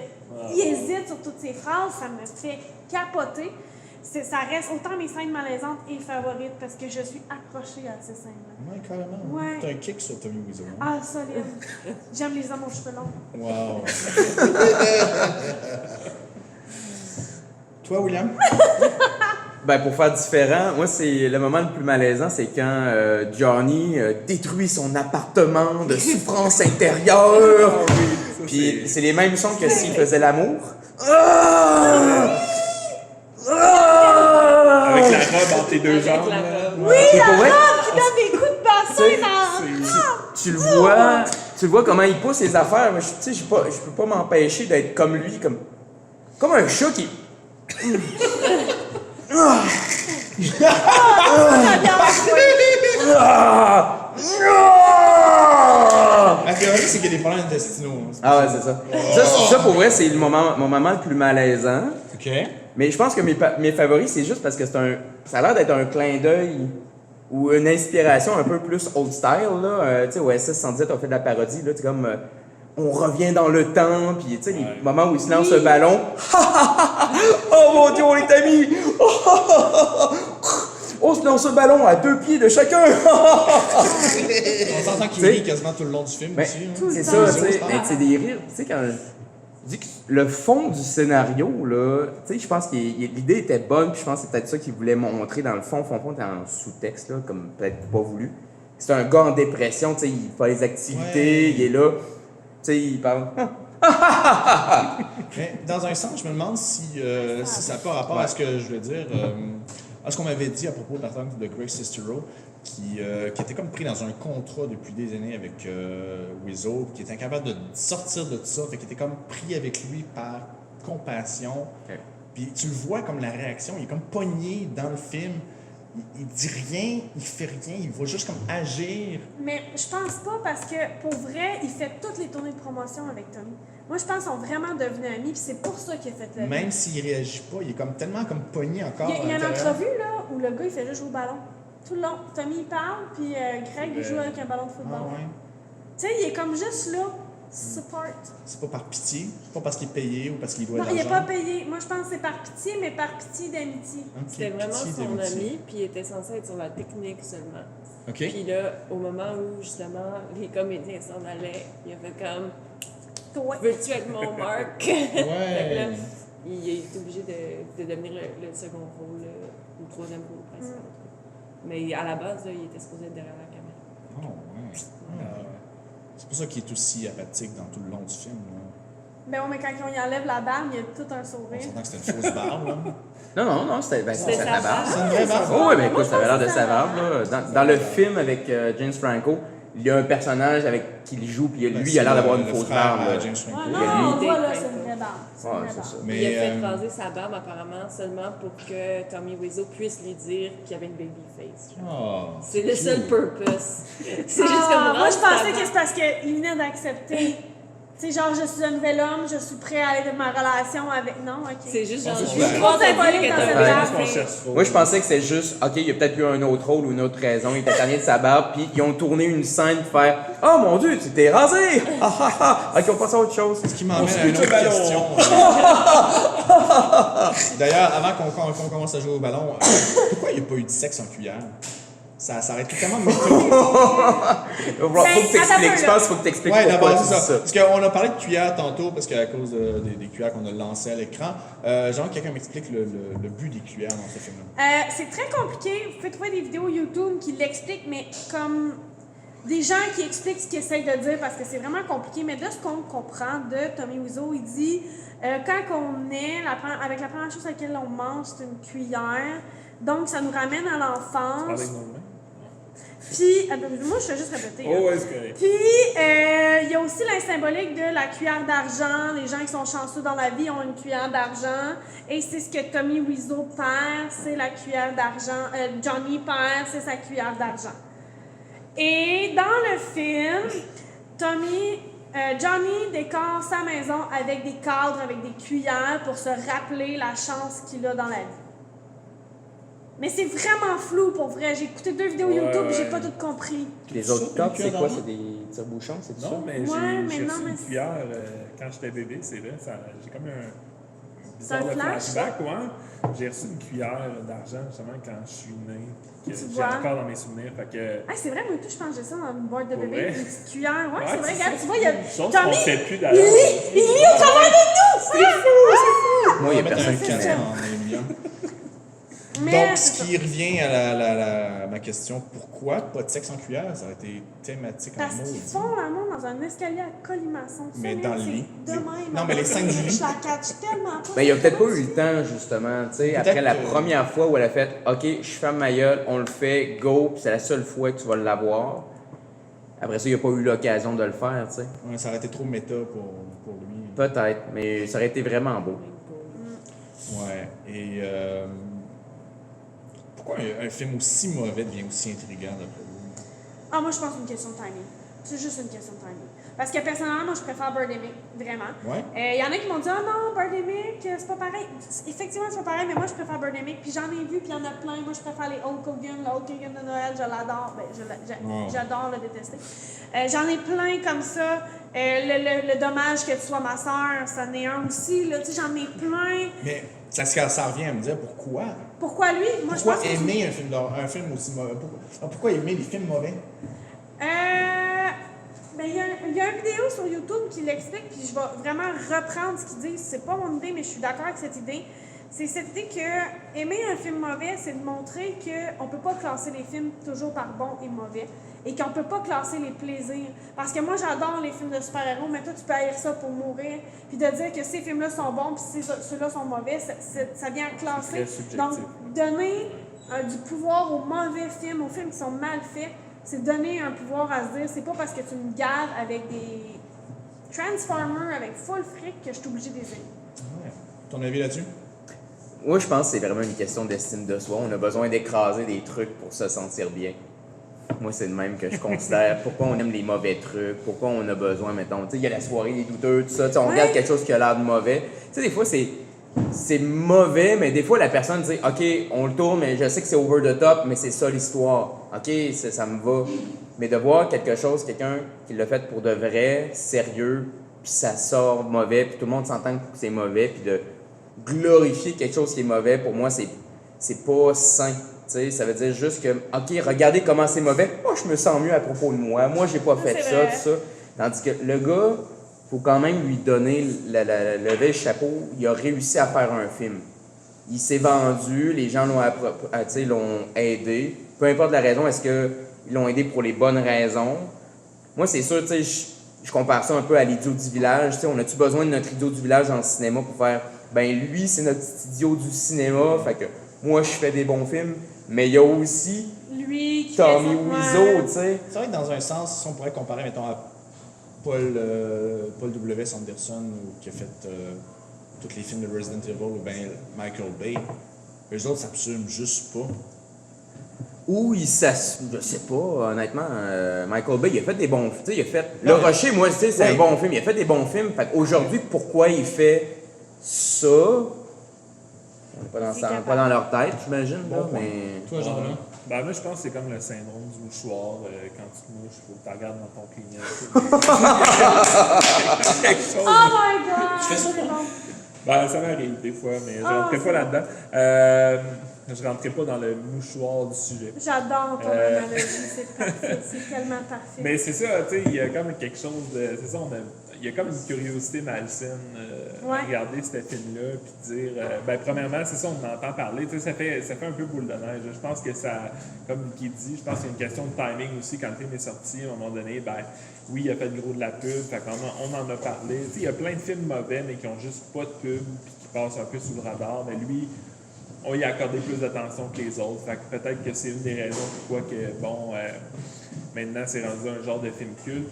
Speaker 2: qu'il hésite sur toutes ses phrases, ça me fait capoter. Ça reste autant mes scènes malaisantes et favorites parce que je suis accrochée à ces scènes-là.
Speaker 6: Ouais, carrément.
Speaker 2: Ouais.
Speaker 6: T'as un kick sur Tommy Wiseau. Hein?
Speaker 2: Ah, solide. J'aime les hommes aux cheveux longs.
Speaker 6: Wow. Toi, William?
Speaker 3: Ben, pour faire différent, moi, c'est le moment le plus malaisant, c'est quand Johnny détruit son appartement de souffrance intérieure.
Speaker 4: Ah oui, ça,
Speaker 3: Puis c'est les mêmes sons que s'il faisait l'amour. Ah! Ah!
Speaker 4: avec la robe entre tes deux
Speaker 5: Avec
Speaker 4: jambes.
Speaker 5: la
Speaker 4: là.
Speaker 5: robe.
Speaker 2: Oui,
Speaker 3: C'est
Speaker 2: la
Speaker 3: pour vrai?
Speaker 2: robe qui donne des coups de bassin dans.
Speaker 3: Tu le vois comment il pousse les affaires. Mais tu sais, je peux pas m'empêcher d'être comme lui, comme un chat qui. Ah! Ah!
Speaker 6: La théorie, c'est qu'il y a des problèmes intestinaux. Hein.
Speaker 3: Ah ouais, c'est ça. Ça, pour vrai, c'est mon moment le plus malaisant.
Speaker 6: OK.
Speaker 3: Mais je pense que mes favoris, c'est juste parce que ça a l'air d'être un clin d'œil ou une inspiration un peu plus old style. Là. Tu sais, au SS 117, on fait de la parodie. Là, comme on revient dans le temps, puis tu sais, les moments où il se lance le ballon. Oh mon Dieu, on est amis! On se lance le ballon à 2 pieds de chacun!
Speaker 6: On s'entend qu'il
Speaker 3: T'sais-
Speaker 6: rit quasiment tout le long du film
Speaker 3: Ben,
Speaker 6: aussi. Hein.
Speaker 3: c'est
Speaker 2: temps.
Speaker 3: ça, tu sais. Mais c'est des rires. Tu sais, quand je dis que le fond du scénario, là, tu sais, je pense que l'idée était bonne, puis je pense que c'est peut-être ça qu'il voulait montrer dans le fond. Était en sous-texte, là, comme peut-être pas voulu. C'est un gars en dépression, tu sais, il fait les activités,
Speaker 6: Ouais.
Speaker 3: il est là, tu sais, il parle.
Speaker 6: Mais dans un sens, je me demande si ça n'a pas rapport à ce que je voulais dire, à ce qu'on m'avait dit à propos, par exemple, de Greg Sestero, qui était comme pris dans un contrat depuis des années avec Wiseau, qui était incapable de sortir de tout ça, fait qu'il était comme pris avec lui par compassion.
Speaker 3: Ok.
Speaker 6: Puis tu le vois comme la réaction, il est comme pogné dans le film. Il dit rien, il fait rien, il va juste comme agir.
Speaker 2: Mais je pense pas parce que pour vrai, il fait toutes les tournées de promotion avec Tommy. Moi, je pense qu'ils sont vraiment devenus amis, puis c'est pour ça qu'il a fait le
Speaker 6: Même s'il réagit pas, il est comme tellement comme pogné encore.
Speaker 2: Il y a
Speaker 6: à
Speaker 2: une
Speaker 6: l'intérieur.
Speaker 2: entrevue là, où le gars il fait juste jouer au ballon. Tout le long. Tommy il parle, puis Greg il joue avec un ballon de football.
Speaker 6: Ah ouais.
Speaker 2: Tu sais, il est comme juste là, support.
Speaker 6: C'est pas par pitié, c'est pas parce qu'il est payé ou parce qu'il doit
Speaker 2: Non,
Speaker 6: de
Speaker 2: il est
Speaker 6: l'argent.
Speaker 2: pas payé. Moi, je pense que c'est par pitié, mais par pitié d'amitié.
Speaker 6: Ok,
Speaker 5: C'était vraiment
Speaker 6: pitié
Speaker 5: son
Speaker 6: d'amitié.
Speaker 5: ami, puis il était censé être sur la technique seulement.
Speaker 6: OK.
Speaker 5: Puis là, au moment où justement les comédiens s'en allaient, il a fait comme
Speaker 2: Toi.
Speaker 5: veux-tu être mon Marc? Fait que là,
Speaker 6: Ouais.
Speaker 5: il est obligé de devenir le second rôle, ou le troisième rôle principal. Mais à la base, là, il était supposé être derrière la caméra.
Speaker 6: Oh, ouais. C'est pour ça qu'il est aussi apathique dans tout le long du film. Là.
Speaker 2: Ben ouais, mais quand on y enlève la barbe, il y a tout un
Speaker 6: On
Speaker 2: sourire.
Speaker 6: s'entend que c'était une fausse barbe. Là.
Speaker 3: Non, c'était
Speaker 5: C'était
Speaker 3: sa
Speaker 5: sa
Speaker 3: barbe.
Speaker 5: barbe.
Speaker 6: C'est une vraie barbe.
Speaker 3: Oh, oui, mais
Speaker 2: Moi,
Speaker 3: écoute,
Speaker 2: je
Speaker 3: ça avait l'air de
Speaker 2: pense
Speaker 3: sa
Speaker 2: que
Speaker 3: barbe.
Speaker 2: ça-
Speaker 3: Là. Dans le film avec James Franco, il y a un personnage avec qui il joue, puis lui, il a l'air d'avoir une fausse barbe. là.
Speaker 6: James
Speaker 2: Ah
Speaker 6: Franco.
Speaker 2: non,
Speaker 3: lui,
Speaker 2: on
Speaker 5: il
Speaker 2: voit là,
Speaker 5: est
Speaker 2: c'est une vraie barbe. C'est une
Speaker 3: Ouais,
Speaker 2: vraie
Speaker 3: c'est
Speaker 2: barbe.
Speaker 3: ça.
Speaker 6: Mais,
Speaker 5: Il a fait raser sa barbe apparemment seulement pour que Tommy Wiseau puisse lui dire qu'il avait une baby face.
Speaker 6: Oh,
Speaker 5: C'est le seul
Speaker 6: cute.
Speaker 5: purpose. C'est juste comme
Speaker 2: Ah, moi, je
Speaker 5: rase ta
Speaker 2: pensais que
Speaker 5: barbe.
Speaker 2: c'est parce qu'il venait d'accepter. Tu sais, genre, je suis un nouvel homme, je suis prêt à aller de ma relation avec. Non, ok.
Speaker 5: C'est juste genre,
Speaker 6: Je
Speaker 5: je
Speaker 6: suis
Speaker 5: veux
Speaker 2: trop
Speaker 5: pas te dire
Speaker 2: symbolique
Speaker 5: que
Speaker 2: dans
Speaker 5: t'as
Speaker 2: cette
Speaker 5: pas
Speaker 2: barbe.
Speaker 4: Je pense qu'on cherche trop.
Speaker 3: Moi, je pensais que c'était juste, OK, il y a peut-être eu un autre rôle ou une autre raison. Il était tanné de sa barbe, puis ils ont tourné une scène pour faire Oh mon Dieu, tu t'es rasé! Ah ah ah! OK, on passe à autre chose.
Speaker 6: Ce qui m'emmène à une autre question. D'ailleurs, avant qu'on commence à jouer au ballon, pourquoi il n'y a pas eu de sexe en cuillère? Ça aurait été tellement météo.
Speaker 3: Faut que t'expliques.
Speaker 2: attends,
Speaker 3: Je pense qu'il faut que t'expliques
Speaker 6: Ouais,
Speaker 3: pourquoi
Speaker 6: d'abord,
Speaker 3: tu
Speaker 6: c'est
Speaker 3: dis
Speaker 6: ça.
Speaker 3: ça.
Speaker 6: Parce qu'on a parlé de cuillères tantôt, parce qu'à cause des cuillères qu'on a lancées à l'écran. Genre, quelqu'un m'explique le but des cuillères dans ce film-là.
Speaker 2: C'est très compliqué. Vous pouvez trouver des vidéos YouTube qui l'expliquent, mais comme des gens qui expliquent ce qu'ils essayent de dire parce que c'est vraiment compliqué. Mais de ce qu'on comprend de Tommy Wiseau, il dit quand on est, avec la première chose à laquelle on mange, c'est une cuillère. Donc, ça nous ramène à l'enfance.
Speaker 4: Parlez de nous,
Speaker 2: Puis, moi, je vais juste répéter.
Speaker 4: oh, ouais, c'est correct.
Speaker 2: Puis, il y a aussi la symbolique de la cuillère d'argent. Les gens qui sont chanceux dans la vie ont une cuillère d'argent. Et c'est ce que Tommy Wiseau perd, c'est la cuillère d'argent. Johnny perd, c'est sa cuillère d'argent. Et dans le film, Johnny décore sa maison avec des cadres, avec des cuillères pour se rappeler la chance qu'il a dans la vie. Mais c'est vraiment flou pour vrai. J'ai écouté 2 vidéos YouTube et j'ai pas tout compris.
Speaker 3: Les autres tops, c'est quoi? C'est des tire-bouchons, c'est ça?
Speaker 4: Non, mais
Speaker 2: Ouais, mais
Speaker 4: j'ai
Speaker 2: non,
Speaker 4: reçu
Speaker 2: mais
Speaker 4: une
Speaker 2: c'est-
Speaker 4: cuillère quand j'étais bébé, c'est là. J'ai comme un
Speaker 2: C'est un
Speaker 4: bizarre de
Speaker 2: flash,
Speaker 4: flashback, ouais. J'ai reçu une cuillère d'argent justement quand je suis né, que
Speaker 2: Tu
Speaker 4: j'ai
Speaker 2: vois.
Speaker 4: encore dans mes souvenirs. Fait que,
Speaker 2: Ah, c'est vrai, moi et tout, je pense que j'ai ça dans une boîte de
Speaker 4: Pour
Speaker 2: bébé,
Speaker 4: vrai?
Speaker 2: une petite cuillère. Ouais, c'est vrai,
Speaker 4: c'est
Speaker 2: regarde,
Speaker 4: ça.
Speaker 2: tu vois, il y a.
Speaker 4: Chose
Speaker 2: Tommy,
Speaker 4: qu'on fait plus
Speaker 2: il
Speaker 4: d'ailleurs.
Speaker 2: lit au travers de nous! C'est fou!
Speaker 3: Moi, il y a
Speaker 6: On va mettre
Speaker 3: personne
Speaker 6: un
Speaker 3: qui
Speaker 6: cassette
Speaker 3: m'aime.
Speaker 6: en émission.
Speaker 2: Mais
Speaker 6: Donc,
Speaker 2: c'est
Speaker 6: ce qui revient à ma question, pourquoi pas de sexe en cuillère? Ça aurait été thématique en
Speaker 2: parce
Speaker 6: mot.
Speaker 2: qu'ils font l'amour dans un escalier à colimaçon.
Speaker 6: Mais
Speaker 2: Ça,
Speaker 6: dans
Speaker 2: man,
Speaker 6: le lit.
Speaker 2: c'est de même.
Speaker 6: Non, mais les scènes du lit.
Speaker 2: Je la catch tellement pas.
Speaker 3: Ben, il a peut-être pas eu le temps, justement, tu sais, après la
Speaker 6: que-
Speaker 3: première fois où elle a fait « OK, je ferme ma gueule, on le fait, go », puis c'est la seule fois que tu vas l'avoir. Après ça, il a pas eu l'occasion de le faire, tu sais.
Speaker 6: Ouais, ça aurait été trop méta pour lui.
Speaker 3: Peut-être, mais ça aurait été vraiment beau.
Speaker 6: Ouais. Et pourquoi un film aussi mauvais devient aussi intriguant d'après vous?
Speaker 2: Ah, moi, je pense que c'est une question de timing. C'est juste une question de timing. Parce que personnellement, moi, je préfère Birdemic, vraiment.
Speaker 6: Ouais.
Speaker 2: Il y en a qui m'ont dit, ah non, Birdemic, c'est pas pareil. Effectivement, c'est pas pareil, mais moi, je préfère Birdemic. Puis j'en ai vu, puis il y en a plein. Moi, je préfère les Hulk Hogan, le Hulk Hogan de Noël, je l'adore. Ben, j'adore le détester. J'en ai plein comme ça. Le dommage que tu sois ma soeur, ça en est un aussi. Là, tu sais, j'en ai plein.
Speaker 6: Mais ça revient à me dire pourquoi?
Speaker 2: Pourquoi lui? Moi,
Speaker 6: Pourquoi
Speaker 2: je pense que
Speaker 6: aimer un film aussi mauvais? Pourquoi aimer les films mauvais?
Speaker 2: Ben, il y a une vidéo sur YouTube qui l'explique, puis je vais vraiment reprendre ce qu'il dit. C'est pas mon idée, mais je suis d'accord avec cette idée. C'est cette idée que aimer un film mauvais, c'est de montrer qu'on peut pas classer les films toujours par bon et mauvais, et qu'on peut pas classer les plaisirs. Parce que moi, j'adore les films de super-héros, mais toi, tu peux haïr ça pour mourir, puis de dire que ces films-là sont bons, puis ceux-là sont mauvais, ça vient classer.
Speaker 4: Très subjectif.
Speaker 2: Donc, donner du pouvoir aux mauvais films, aux films qui sont mal faits, c'est donner un pouvoir à se dire, c'est pas parce que tu me gaves avec des Transformers avec full fric que je suis obligée d'aimer.
Speaker 6: Ouais. Ton avis là-dessus?
Speaker 3: Moi, je pense que c'est vraiment une question d'estime de soi. On a besoin d'écraser des trucs pour se sentir bien. Moi, c'est le même que je considère. Pourquoi on aime les mauvais trucs? Pourquoi on a besoin, mettons, tu sais, il y a la soirée des douteux, tout ça. Tu sais, on regarde quelque chose qui a l'air de mauvais. Tu sais, des fois, c'est mauvais, mais des fois, la personne dit, OK, on le tourne, mais je sais que c'est over the top, mais c'est ça l'histoire. OK, ça me va. Mais de voir quelque chose, quelqu'un qui l'a fait pour de vrai, sérieux, puis ça sort mauvais, puis tout le monde s'entend que c'est mauvais, puis de glorifier quelque chose qui est mauvais, pour moi, c'est pas sain. T'sais, ça veut dire juste que, OK, regardez comment c'est mauvais. Moi, je me sens mieux à propos de moi. Moi, j'ai pas fait
Speaker 2: c'est
Speaker 3: ça,
Speaker 2: vrai.
Speaker 3: tout ça. Tandis que le gars, faut quand même lui donner lever le chapeau. Il a réussi à faire un film. Il s'est vendu, les gens l'ont aidé. Peu importe la raison, est-ce qu'ils l'ont aidé pour les bonnes raisons? Moi, c'est sûr, tu sais, je compare ça un peu à l'idiot du village. Tu sais, on a-tu besoin de notre idiot du village dans le cinéma pour faire, ben lui, c'est notre petit idiot du cinéma, fait que moi, je fais des bons films. Mais il y a aussi
Speaker 2: Lui qui
Speaker 3: Tommy
Speaker 2: fait ça,
Speaker 3: Wiseau,
Speaker 2: ouais.
Speaker 3: tu sais.
Speaker 6: C'est vrai que dans un sens, si on pourrait comparer, mettons, à Paul W. Sanderson, qui a fait tous les films de Resident Evil, ou bien Michael Bay, eux autres s'absument juste pas.
Speaker 3: Ou je sais pas, honnêtement, Michael Bay, il a fait des bons films. Il a fait Le Rocher, moi, tu sais, c'est un bon film. Il a fait des bons films. Fait aujourd'hui, pourquoi il fait ça? On n'est pas dans leur tête, j'imagine, là, mais...
Speaker 6: Toi, Jean-René?
Speaker 4: Ben, moi, je pense que c'est comme le syndrome du mouchoir. Quand tu te mouches, il faut que tu regardes dans ton clignotant.
Speaker 2: Oh my god!
Speaker 6: Tu fais ça,
Speaker 2: c'est
Speaker 6: toi?
Speaker 2: bon.
Speaker 4: Ben, ça m'arrive des fois, mais je
Speaker 2: Ah,
Speaker 4: rentrais
Speaker 2: c'est
Speaker 4: pas là-dedans. Je rentrais pas dans le mouchoir du sujet.
Speaker 2: J'adore ton analogie, c'est parfait, c'est tellement parfait.
Speaker 4: Mais c'est ça, tu sais, il y a comme quelque chose de. C'est ça, il y a comme une curiosité malsaine
Speaker 2: Ouais.
Speaker 4: à regarder ce film-là, puis dire. Ben, premièrement, c'est ça, on en entend parler, tu sais, ça fait un peu boule de neige. Je pense que ça, comme qui dit, je pense qu'il y a une question de timing aussi. Quand le film est sorti, à un moment donné, ben, oui, il a fait le gros de la pub, fait qu'on on en a parlé. Tu sais, il y a plein de films mauvais, mais qui ont juste pas de pub, puis qui passent un peu sous le radar, mais lui. On y a accordé plus d'attention que les autres. Fait que peut-être que c'est une des raisons pourquoi que, bon, maintenant c'est rendu un genre de film culte,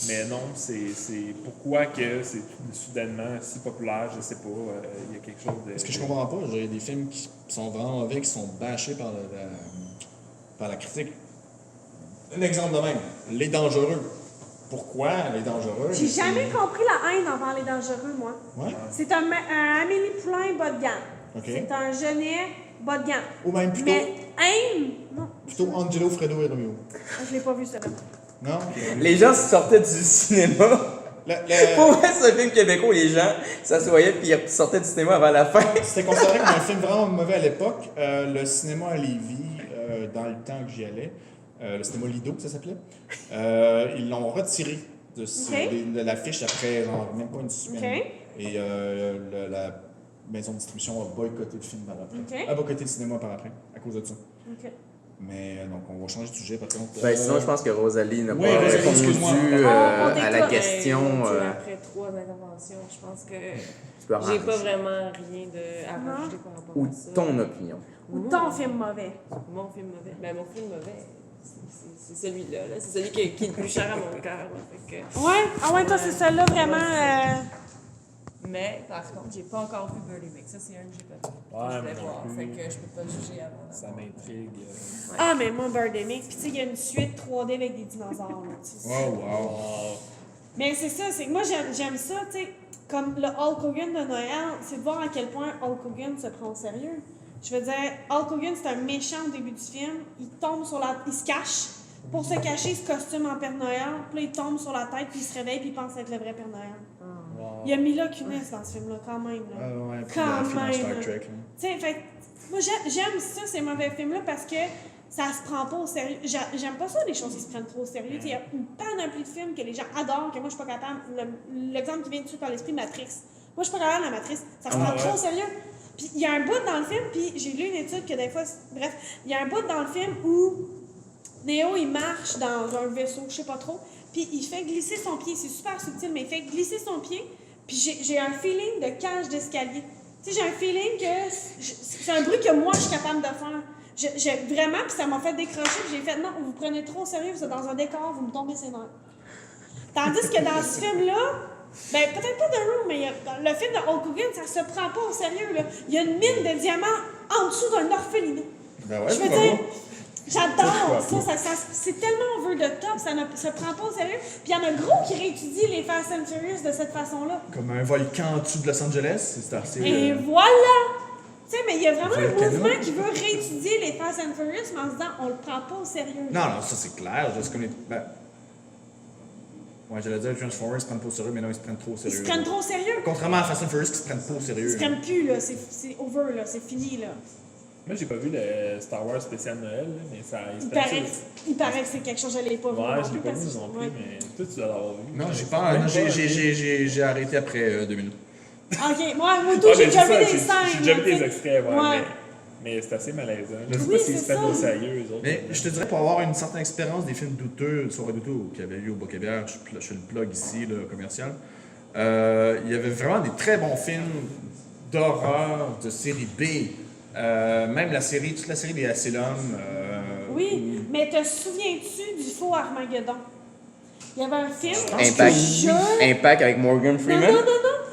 Speaker 4: mais non, c'est pourquoi que c'est soudainement si populaire, je sais pas, il y a quelque chose de...
Speaker 6: Ce que je comprends pas, il y a des films qui sont vraiment mauvais, qui sont bâchés par la critique. Un exemple de même, Les Dangereux. Pourquoi Les Dangereux?
Speaker 2: J'ai jamais compris la haine envers les dangereux, moi.
Speaker 6: Ouais.
Speaker 2: C'est un Amélie Poulain bas de gamme.
Speaker 6: OK.
Speaker 2: C'est un Genet bas de gamme.
Speaker 6: Ou même plutôt,
Speaker 2: Mais haine, non.
Speaker 6: plutôt Angelo, Fredo et Romeo.
Speaker 2: Je l'ai pas vu, celui-là.
Speaker 6: Non?
Speaker 3: Les gens sortaient du cinéma. Pour moi, c'est un film québécois où les gens s'assoyaient puis ils sortaient du cinéma avant la fin.
Speaker 6: C'était considéré comme un film vraiment mauvais à l'époque. Le cinéma à Lévis, dans le temps que j'y allais, le cinéma Lido, ça s'appelait, ils l'ont retiré de l'affiche après même pas une semaine.
Speaker 2: OK.
Speaker 6: Et la maison de distribution a boycotté le film par après.
Speaker 2: OK.
Speaker 6: A boycotté le cinéma par après, à cause de ça.
Speaker 2: OK.
Speaker 6: Mais donc, on va changer de sujet par contre.
Speaker 3: Ben, sinon, je pense que Rosalie n'a
Speaker 6: Oui,
Speaker 3: pas
Speaker 6: Rosalie,
Speaker 3: répondu
Speaker 6: excuse-moi.
Speaker 2: On
Speaker 3: à la
Speaker 2: t'écoute.
Speaker 3: question.
Speaker 5: Après 3 interventions, je pense que
Speaker 3: Tu peux
Speaker 5: j'ai pas
Speaker 3: arranger.
Speaker 5: vraiment rien à rajouter par rapport
Speaker 3: Ou
Speaker 5: à ça.
Speaker 3: ton opinion.
Speaker 2: Ou ton film mauvais.
Speaker 5: Mon film mauvais. Ben, mon film mauvais, c'est celui-là. Là. C'est celui qui est le plus cher à mon cœur. Là. Fait que...
Speaker 2: Ouais? Ah ouais, toi, c'est celle-là vraiment.
Speaker 5: Mais, par contre, j'ai pas encore vu Birdie Mix. Ça, c'est un que j'ai pas vu.
Speaker 4: Ouais,
Speaker 5: Je voulais
Speaker 4: moi non
Speaker 5: voir.
Speaker 4: plus.
Speaker 5: Fait que je peux pas juger avant.
Speaker 4: Ça m'intrigue.
Speaker 2: Ah, mais moi, Birdemic. Puis, tu sais, il y a une suite 3D avec des dinosaures. Là, tu sais.
Speaker 6: Wow.
Speaker 2: Mais c'est ça, c'est que moi, j'aime ça, tu sais. Comme le Hulk Hogan de Noël, c'est de voir à quel point Hulk Hogan se prend au sérieux. Je veux dire, Hulk Hogan, c'est un méchant au début du film. Il tombe sur la. Il se cache. Pour se cacher, il se costume en Père Noël. Puis là, il tombe sur la tête, puis il se réveille, puis il pense être le vrai Père Noël. Il y a Mila Kunis dans ce film-là, quand même. Là.
Speaker 6: Ouais, puis
Speaker 2: Quand
Speaker 6: la fille dans
Speaker 2: même,
Speaker 6: Star
Speaker 2: là.
Speaker 6: Trek. là.
Speaker 2: Tu sais, fait que moi, j'aime ça, ces mauvais films-là, parce que ça se prend pas au sérieux. J'aime pas ça, les choses qui se prennent trop au sérieux. Tu sais, il y a une panoplie de films que les gens adorent, que moi, je suis pas capable. L'exemple qui vient tout de suite par l'esprit, Matrix. Moi, je suis pas capable de la Matrice. Ça se prend trop au sérieux. Puis, il y a un bout dans le film, puis j'ai lu une étude que des fois, bref, il y a un bout dans le film où Neo, il marche dans un vaisseau, je sais pas trop, puis il fait glisser son pied. C'est super subtil, mais il fait glisser son pied, puis j'ai un feeling de cage d'escalier. Tu sais, j'ai un feeling que c'est un bruit que moi, je suis capable de faire. J'ai vraiment, puis ça m'a fait décrocher, puis j'ai fait, non, vous vous prenez trop au sérieux, vous êtes dans un décor, vous me tombez ses nerfs. Tandis que dans ce film-là, ben peut-être pas de Room, mais dans le film de Hulk Hogan, ça se prend pas au sérieux, là. Il y a une mine de diamants en dessous d'un orphelinat.
Speaker 6: Ben ouais,
Speaker 2: Je veux
Speaker 6: pourquoi
Speaker 2: dire,
Speaker 6: pas?
Speaker 2: j'adore ça, c'est tellement over the top, ça ne se prend pas au sérieux. Puis il y en a gros qui réétudient les Fast and Furious de cette façon-là.
Speaker 6: Comme un volcan en dessous de Los Angeles, c'est assez.
Speaker 2: Et voilà! Tu sais, mais il y a vraiment un
Speaker 6: Volcano.
Speaker 2: mouvement qui veut réétudier les Fast and Furious, mais en se disant, on le prend pas au sérieux.
Speaker 6: Non, ça c'est clair. C'est comme les. Ben... Ouais, j'allais dire, les Transformers ils se prennent pas au sérieux, mais non, ils se prennent trop au
Speaker 2: Ils
Speaker 6: sérieux.
Speaker 2: se prennent trop au sérieux.
Speaker 6: Contrairement à Fast and Furious qui se prennent pas au sérieux.
Speaker 2: Ils se prennent plus, là. C'est over, là. C'est fini, là.
Speaker 4: Moi, j'ai pas vu le Star Wars spécial Noël, là, mais ça.
Speaker 2: Il paraît que c'est quelque chose, je l'ai pas vu.
Speaker 4: Ouais,
Speaker 2: non
Speaker 4: je l'ai
Speaker 2: plus,
Speaker 4: pas
Speaker 2: parce
Speaker 4: vu
Speaker 2: que-
Speaker 4: non plus,
Speaker 2: ouais.
Speaker 4: mais toi, tu dois l'avoir vu.
Speaker 6: Non, j'ai pas. Non, j'ai arrêté après 2 minutes.
Speaker 2: Ok, moi, tout,
Speaker 4: Ah,
Speaker 2: j'ai
Speaker 4: mais
Speaker 2: déjà
Speaker 4: c'est
Speaker 2: vu
Speaker 4: ça,
Speaker 2: des scènes.
Speaker 4: j'ai déjà vu
Speaker 2: là, tu
Speaker 4: des
Speaker 2: sais.
Speaker 4: extraits, ouais,
Speaker 2: Ouais.
Speaker 4: mais c'est assez malaisant. Je sais
Speaker 2: Oui,
Speaker 4: pas s'ils se
Speaker 2: c'est
Speaker 4: prennent au
Speaker 2: ça.
Speaker 4: sérieux, eux autres.
Speaker 6: Mais je te dirais, pour avoir une certaine expérience des films douteux, soirée douteux qu'il y avait eu au Bocabière, je fais le plug ici, le commercial, il y avait vraiment des très bons films d'horreur, de série B. Même toute la série des Asylum.
Speaker 2: Oui, mais te souviens-tu du faux Armageddon? Il y avait un film.
Speaker 3: Impact.
Speaker 2: Je-
Speaker 3: Impact avec Morgan
Speaker 2: Non,
Speaker 3: Freeman.
Speaker 2: non.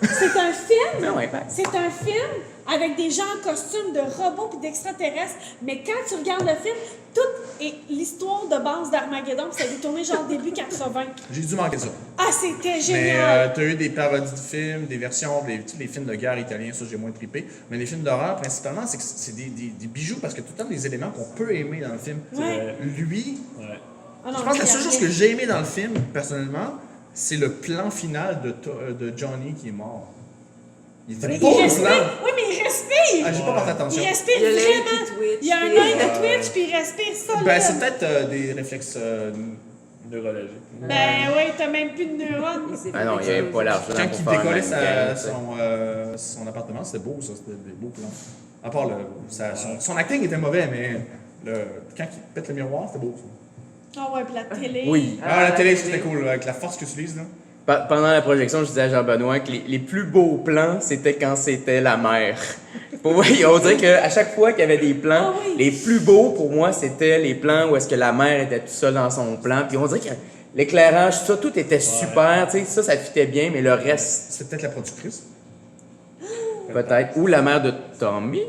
Speaker 2: C'est un film.
Speaker 3: Non, Impact.
Speaker 2: C'est un film avec des gens en costume de robots et d'extraterrestres. Mais quand tu regardes le film, toute est l'histoire de base d'Armageddon. Ça a été tourné genre début 80.
Speaker 6: J'ai dû manquer ça.
Speaker 2: Ah, c'était
Speaker 6: Mais
Speaker 2: génial.
Speaker 6: t'as eu des parodies de films, des versions, les films de guerre italiens, ça j'ai moins trippé. Mais les films d'horreur, principalement, c'est des bijoux parce que tout le temps des éléments qu'on peut aimer dans le film.
Speaker 2: Ouais.
Speaker 6: Lui,
Speaker 4: Ouais.
Speaker 2: Ah non,
Speaker 6: je pense que la
Speaker 2: il y a
Speaker 6: seule chose
Speaker 2: rien.
Speaker 6: que j'ai aimé dans le film, personnellement, c'est le plan final de Johnny qui est mort. Il était
Speaker 2: Il
Speaker 6: beau,
Speaker 2: respire.
Speaker 6: là.
Speaker 2: Oui, mais il respire.
Speaker 6: Ah, j'ai pas porté attention.
Speaker 2: Il respire
Speaker 5: Il y a l'œil
Speaker 2: vraiment.
Speaker 5: qui twitch,
Speaker 2: Il y a un
Speaker 5: puis-
Speaker 2: œil qui twitch, puis il respire solide.
Speaker 6: Ben, c'est peut-être des réflexes.
Speaker 4: Neurologique.
Speaker 2: Ben oui, t'as même plus de neurones.
Speaker 5: Il s'est
Speaker 3: Ah
Speaker 5: fait
Speaker 3: non, il n'y avait
Speaker 5: exploser.
Speaker 3: pas l'argent
Speaker 6: Quand
Speaker 3: pour
Speaker 6: il
Speaker 3: faire un
Speaker 6: décollait
Speaker 3: mannequin, tu sais.
Speaker 6: son appartement, c'était beau, ça. C'était des beaux plans. À part son acting était mauvais, mais quand il pète le miroir, c'était beau. Ça.
Speaker 2: Ah ouais, puis la télé.
Speaker 3: Oui.
Speaker 6: Ah, la télé, c'était cool, avec la force que tu utilises, là.
Speaker 3: Pendant la projection, je disais à Jean-Benoît que les plus beaux plans, c'était quand c'était la mer. Pour moi, on dirait qu'à chaque fois qu'il y avait des plans,
Speaker 2: Ah oui.
Speaker 3: les plus beaux pour moi, c'était les plans où est-ce que la mère était toute seule dans son plan. Puis on dirait que l'éclairage, tout était super, tu sais, ça fitait bien, mais le reste,
Speaker 6: C'était peut-être la productrice.
Speaker 3: peut-être. Ou la mère de Tommy.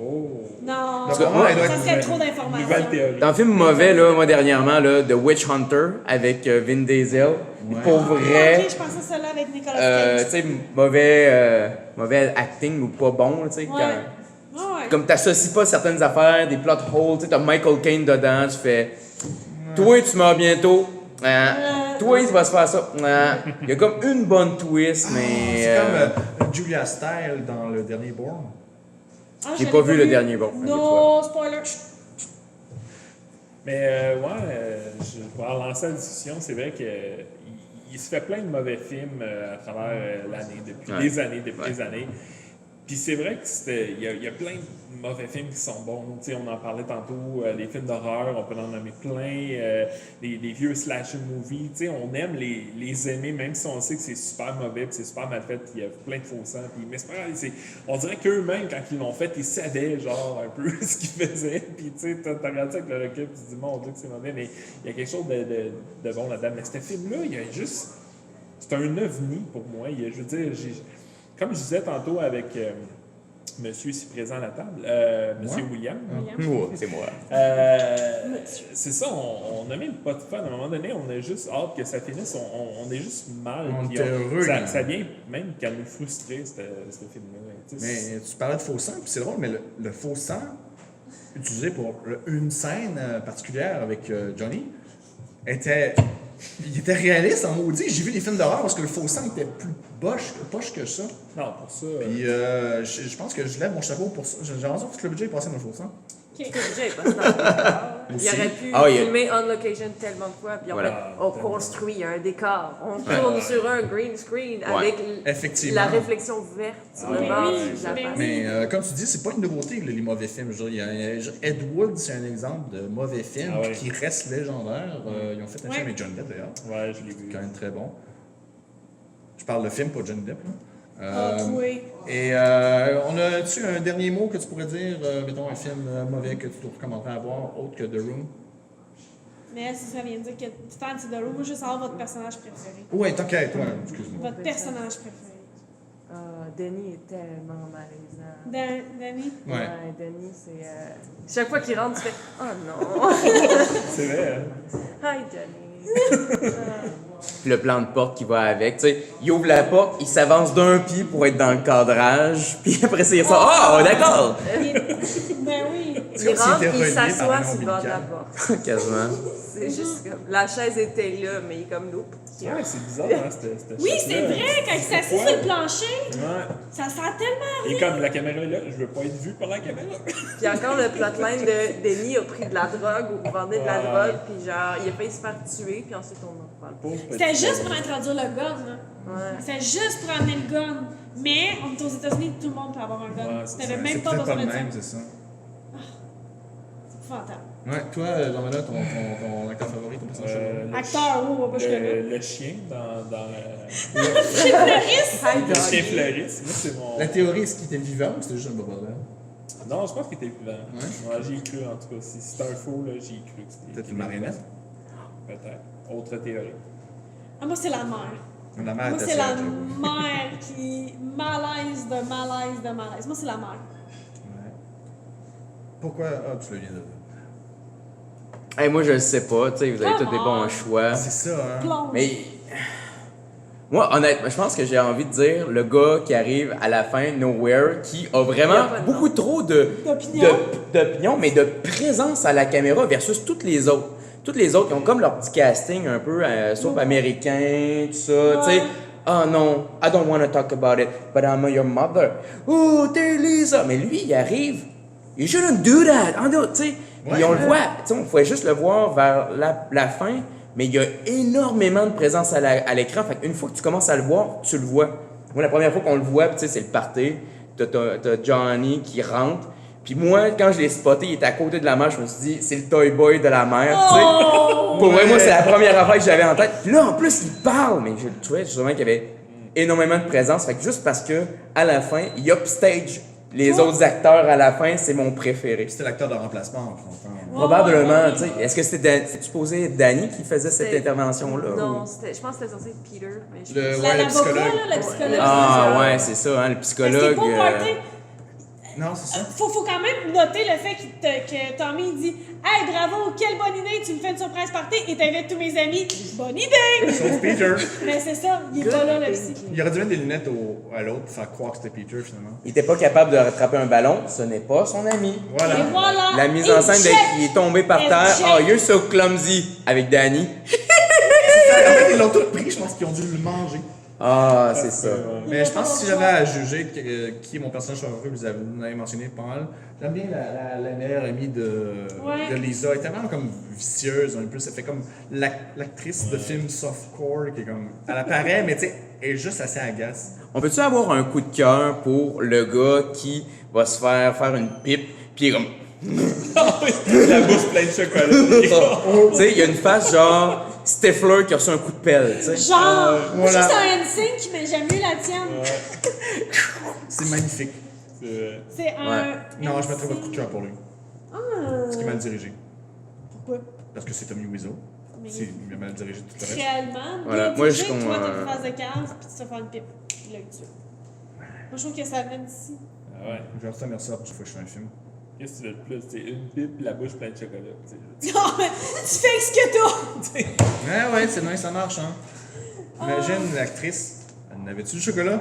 Speaker 4: Oh!
Speaker 2: Non,
Speaker 6: Donc, vraiment, elle doit
Speaker 2: ça
Speaker 6: être
Speaker 2: serait
Speaker 6: nouvelle.
Speaker 2: trop d'informations.
Speaker 4: Nouvelle théorie.
Speaker 3: Dans le film mauvais, là, moi, dernièrement, là, The Witch Hunter, avec Vin Diesel. Pour vrai.
Speaker 2: Ah, ok, je pensais à celle-là avec Nicolas Cage.
Speaker 3: Tu sais, mauvais acting ou pas bon, tu sais.
Speaker 2: Ouais.
Speaker 3: quand-
Speaker 2: Ah ouais.
Speaker 3: Comme t'associes pas certaines affaires, des plot holes, tu sais, t'as Michael Caine dedans, tu fais. Toi, tu meurs bientôt. Toi, il va se faire ça. Il y a comme une bonne twist, mais.
Speaker 6: C'est comme Julia Style dans le dernier Bourne.
Speaker 2: Ah,
Speaker 3: J'ai
Speaker 2: je
Speaker 3: pas
Speaker 2: l'ai
Speaker 3: vu le dernier, bon.
Speaker 2: Non, spoiler.
Speaker 4: Mais pour relancer la discussion, c'est vrai qu'il se fait plein de mauvais films à travers l'année, depuis
Speaker 3: Ouais.
Speaker 4: des années, depuis
Speaker 3: Ouais.
Speaker 4: des années. Puis c'est vrai qu'il y a plein de mauvais films qui sont bons. Tu sais, on en parlait tantôt, les films d'horreur, on peut en nommer plein, les vieux slasher movies. Tu sais, on aime les aimer, même si on sait que c'est super mauvais, puis c'est super mal fait, puis il y a plein de faux sang. Mais c'est pas grave, on dirait qu'eux-mêmes, quand ils l'ont fait, ils savaient genre un peu ce qu'ils faisaient. Puis tu sais, t'as regardé ça avec le recul, puis tu te dis, mon Dieu, que c'est mauvais, mais il y a quelque chose de bon là-dedans. Mais ce film-là, il y a juste. C'est un ovni pour moi. Je veux dire, comme je disais tantôt avec monsieur ici présent à la table, monsieur William,
Speaker 3: Ouais, c'est moi.
Speaker 4: c'est ça, on n'a même pas de fun. À un moment donné, on a juste hâte que ça finisse. On est juste mal.
Speaker 6: On
Speaker 4: puis
Speaker 6: était heureux, là.
Speaker 4: ça vient même qu'à nous frustrer, ce film-là. Tu sais,
Speaker 6: Mais tu parlais de faux sang, puis c'est drôle, mais le faux sang utilisé pour une scène particulière avec Johnny il était réaliste en maudit. J'ai vu des films d'horreur parce que le faux sang était plus poche que ça.
Speaker 4: non, pour ça.
Speaker 6: Puis je pense que je lève mon chapeau pour ça. J'ai l'impression que tout le budget est passé dans le faux sang.
Speaker 2: Ok.
Speaker 5: J'ai pas ça. Il
Speaker 6: Aussi.
Speaker 5: aurait pu
Speaker 3: Ah, il y a-
Speaker 5: filmer on location tellement de fois, puis
Speaker 3: Voilà.
Speaker 5: on construit un décor, on tourne sur un green screen avec
Speaker 6: Effectivement.
Speaker 5: la réflexion verte sur le
Speaker 2: Mais
Speaker 5: bord
Speaker 2: oui,
Speaker 5: de la
Speaker 2: mais
Speaker 5: face.
Speaker 2: oui.
Speaker 6: Mais comme tu dis, c'est pas une nouveauté, les mauvais films. Je veux dire, Ed Wood, c'est un exemple de mauvais film
Speaker 4: Ah ouais.
Speaker 6: qui reste légendaire. Ils ont fait un
Speaker 2: Ouais.
Speaker 6: film avec Johnny Depp d'ailleurs,
Speaker 4: Ouais, je l'ai vu.
Speaker 6: quand même très bon. Je parle de film, pas Johnny Depp. Là.
Speaker 2: Ah, oui.
Speaker 6: Et on a-tu un dernier mot que tu pourrais dire, mettons un film mauvais que tu te recommanderais à voir, autre que The Room?
Speaker 2: Mais si ça vient de dire que tu es fan de The Room, moi, je veux savoir votre personnage préféré.
Speaker 6: Ouais, t'inquiète, toi, excuse-moi.
Speaker 2: Votre personnage préféré.
Speaker 5: Denis est tellement malaisant.
Speaker 2: Danny?
Speaker 6: Ouais.
Speaker 5: Denis, c'est. Chaque fois qu'il rentre, tu fais oh non!
Speaker 4: C'est vrai, hein?
Speaker 5: Hi, Denis!
Speaker 3: Puis le plan de porte qui va avec, tu sais, il ouvre la porte, il s'avance d'un pied pour être dans le cadrage, puis après ça, il ressort. Ah, d'accord!
Speaker 2: Ben oui.
Speaker 5: Il
Speaker 6: comme s'il
Speaker 5: rentre,
Speaker 6: était
Speaker 5: il
Speaker 6: relié par
Speaker 5: s'assoit
Speaker 6: un
Speaker 5: sur le bord de la
Speaker 6: ombilical.
Speaker 5: porte.
Speaker 3: Quasiment.
Speaker 5: C'est juste comme. La chaise était là, mais il est comme loup.
Speaker 4: Ouais, c'est bizarre, hein, cette
Speaker 2: Oui,
Speaker 4: shot-là.
Speaker 2: c'est vrai, quand il s'assit sur le plancher,
Speaker 4: Ouais.
Speaker 2: ça sent tellement
Speaker 4: Et comme la caméra est là, je veux pas être vu par la caméra.
Speaker 5: Puis encore le plotline de Denis a pris de la drogue ou vendait de la drogue, puis genre, il a failli se faire tuer, puis ensuite on en reparle.
Speaker 4: Pauvre
Speaker 2: C'était
Speaker 4: petit
Speaker 2: juste
Speaker 4: homme.
Speaker 2: pour introduire le gun, là.
Speaker 5: Ouais.
Speaker 2: C'était juste pour amener le gun. Mais on est aux États-Unis, tout le monde peut avoir un gun.
Speaker 4: Ouais, c'est
Speaker 2: T'avais
Speaker 4: ça.
Speaker 2: même
Speaker 6: C'est
Speaker 2: pas
Speaker 6: peut-être
Speaker 2: besoin
Speaker 6: pas
Speaker 2: de
Speaker 6: le
Speaker 2: ça.
Speaker 6: même, c'est ça.
Speaker 2: C'est épouvantable.
Speaker 6: Ouais, toi, Jean-Benoît, ton acteur favori, ton personnage favori?
Speaker 4: Le
Speaker 2: Acteur, oh, moi je connais.
Speaker 4: le chien dans
Speaker 2: Chez Fleuriste!
Speaker 5: Hi,
Speaker 4: le chien
Speaker 5: Doggy.
Speaker 4: fleuriste. Moi, c'est mon.
Speaker 6: La théorie, est-ce qu'il était vivant ou c'était juste un bobodin?
Speaker 4: Non, je pense qu'il était vivant.
Speaker 6: Ouais.
Speaker 4: Ouais, j'y ai cru en tout cas. Si c'était un faux, là, j'y ai cru. que c'était-
Speaker 6: Peut-être une marionnette?
Speaker 4: Peut-être. Autre théorie.
Speaker 2: Ah, moi c'est la mère.
Speaker 6: La mère
Speaker 2: Moi
Speaker 6: était
Speaker 2: c'est la
Speaker 6: sage.
Speaker 2: mère qui malaise de malaise de malaise. Moi c'est la mère.
Speaker 6: Ouais. Pourquoi? Ah, tu le viens de dire.
Speaker 3: Hey, moi, je le sais pas, tu sais, vous avez tous des
Speaker 2: Comment?
Speaker 3: bons choix.
Speaker 6: C'est ça, hein?
Speaker 2: Plonge.
Speaker 3: Mais moi, honnêtement, je pense que j'ai envie de dire le gars qui arrive à la fin, Nowhere, qui a
Speaker 5: Il y a
Speaker 3: vraiment
Speaker 5: pas de
Speaker 3: beaucoup trop d'opinion, mais de présence à la caméra versus toutes les autres. Toutes les autres, ils ont comme leur petit casting un peu, sauf américain, tout ça, tu sais.
Speaker 2: Ouais.
Speaker 3: oh non, I don't want to talk about it, but I'm your mother. Oh, t'es Lisa. Mais lui, il arrive. You shouldn't do that. Tu sais, et on le voit. Tu sais, on pouvait juste le voir vers la fin, mais il y a énormément de présence à l'écran. Fait qu'une fois que tu commences à le voir, tu le vois. Moi, la première fois qu'on le voit, tu sais, c'est le party. T'as Johnny qui rentre. Puis moi, quand je l'ai spoté, il était à côté de la mer, je me suis dit, c'est le toy boy de la mer, tu sais. Pour moi, c'est la première affaire que j'avais en tête. Puis là, en plus, il parle, mais je le trouvais justement qu'il y avait énormément de présence. Fait que juste parce que à la fin, il upstage les autres acteurs à la fin, c'est mon préféré.
Speaker 1: C'était l'acteur de remplacement, en fait.
Speaker 3: Probablement, tu sais. Est-ce que c'était supposé Danny qui faisait cette
Speaker 5: C'était-
Speaker 3: intervention-là?
Speaker 5: Non,
Speaker 3: ou-
Speaker 5: je pense que c'était censé être Peter. Mais je
Speaker 1: Le
Speaker 2: L'avocat,
Speaker 1: psychologue.
Speaker 2: là, le psychologue.
Speaker 3: Ah ouais, c'est ça, hein, le
Speaker 2: Parce que
Speaker 3: psychologue.
Speaker 2: pour party,
Speaker 1: Non, c'est ça.
Speaker 2: faut quand même noter le fait que Tommy dit Hey, bravo, quelle bonne idée, tu me fais une surprise party et t'invites tous mes amis. Bonne idée!
Speaker 1: Sauf Peter.
Speaker 2: Mais c'est ça, il est pas là, le psy.
Speaker 1: Il aurait dû mettre des lunettes à l'autre pour faire croire que c'était Peter, finalement.
Speaker 3: Il était pas capable de rattraper un ballon, ce n'est pas son ami.
Speaker 1: Voilà.
Speaker 2: Et voilà!
Speaker 3: La mise en scène, il est tombé par terre. Oh, you're so clumsy avec Danny.
Speaker 1: En fait, ils l'ont tous pris, je pense qu'ils ont dû le manger.
Speaker 3: Ah, c'est ça.
Speaker 1: Mais je pense que si j'avais à juger qui est mon personnage favori, vous en avez mentionné pas mal. J'aime bien la meilleure amie de Lisa. Elle est tellement comme vicieuse, un peu. Ça fait comme l'actrice de film softcore qui est comme. Elle apparaît, mais tu sais, elle est juste assez agace.
Speaker 3: On peut-tu avoir un coup de cœur pour le gars qui va se faire une pipe, puis il est comme.
Speaker 4: La bouche pleine de chocolat.
Speaker 3: Tu sais, il y a une face genre Stifler qui a reçu un coup de pelle, tu sais.
Speaker 2: Genre, moi je
Speaker 1: voilà.
Speaker 2: sais que c'est un NSYNC, mais j'aime mieux la tienne.
Speaker 1: C'est magnifique.
Speaker 2: C'est un.
Speaker 1: Non, je mettrais pas de coup de cœur pour lui.
Speaker 2: Ah,
Speaker 1: Parce qu'il est mal dirigé.
Speaker 2: pourquoi?
Speaker 1: Parce que c'est Tommy Wiseau.
Speaker 2: Mais
Speaker 1: Il a mal dirigé tout le reste.
Speaker 2: réellement,
Speaker 3: Voilà,
Speaker 2: bien
Speaker 3: moi,
Speaker 2: dirigé,
Speaker 3: je
Speaker 2: toi,
Speaker 3: comprends,
Speaker 2: t'as une phase de cave, puis tu te fais une pipe. Il l'a eu tué. Moi, je trouve que ça vient d'ici.
Speaker 4: Ah ouais.
Speaker 1: Je vais retenir ça la prochaine fois que je fais un film.
Speaker 4: Qu'est-ce que tu veux de plus? C'est une pipe, la bouche pleine de chocolat. tu sais.
Speaker 2: Non, mais tu fais ce que t'as!
Speaker 1: Ouais, c'est nice, ça marche, hein. Imagine l'actrice. Elle n'avait-tu du chocolat?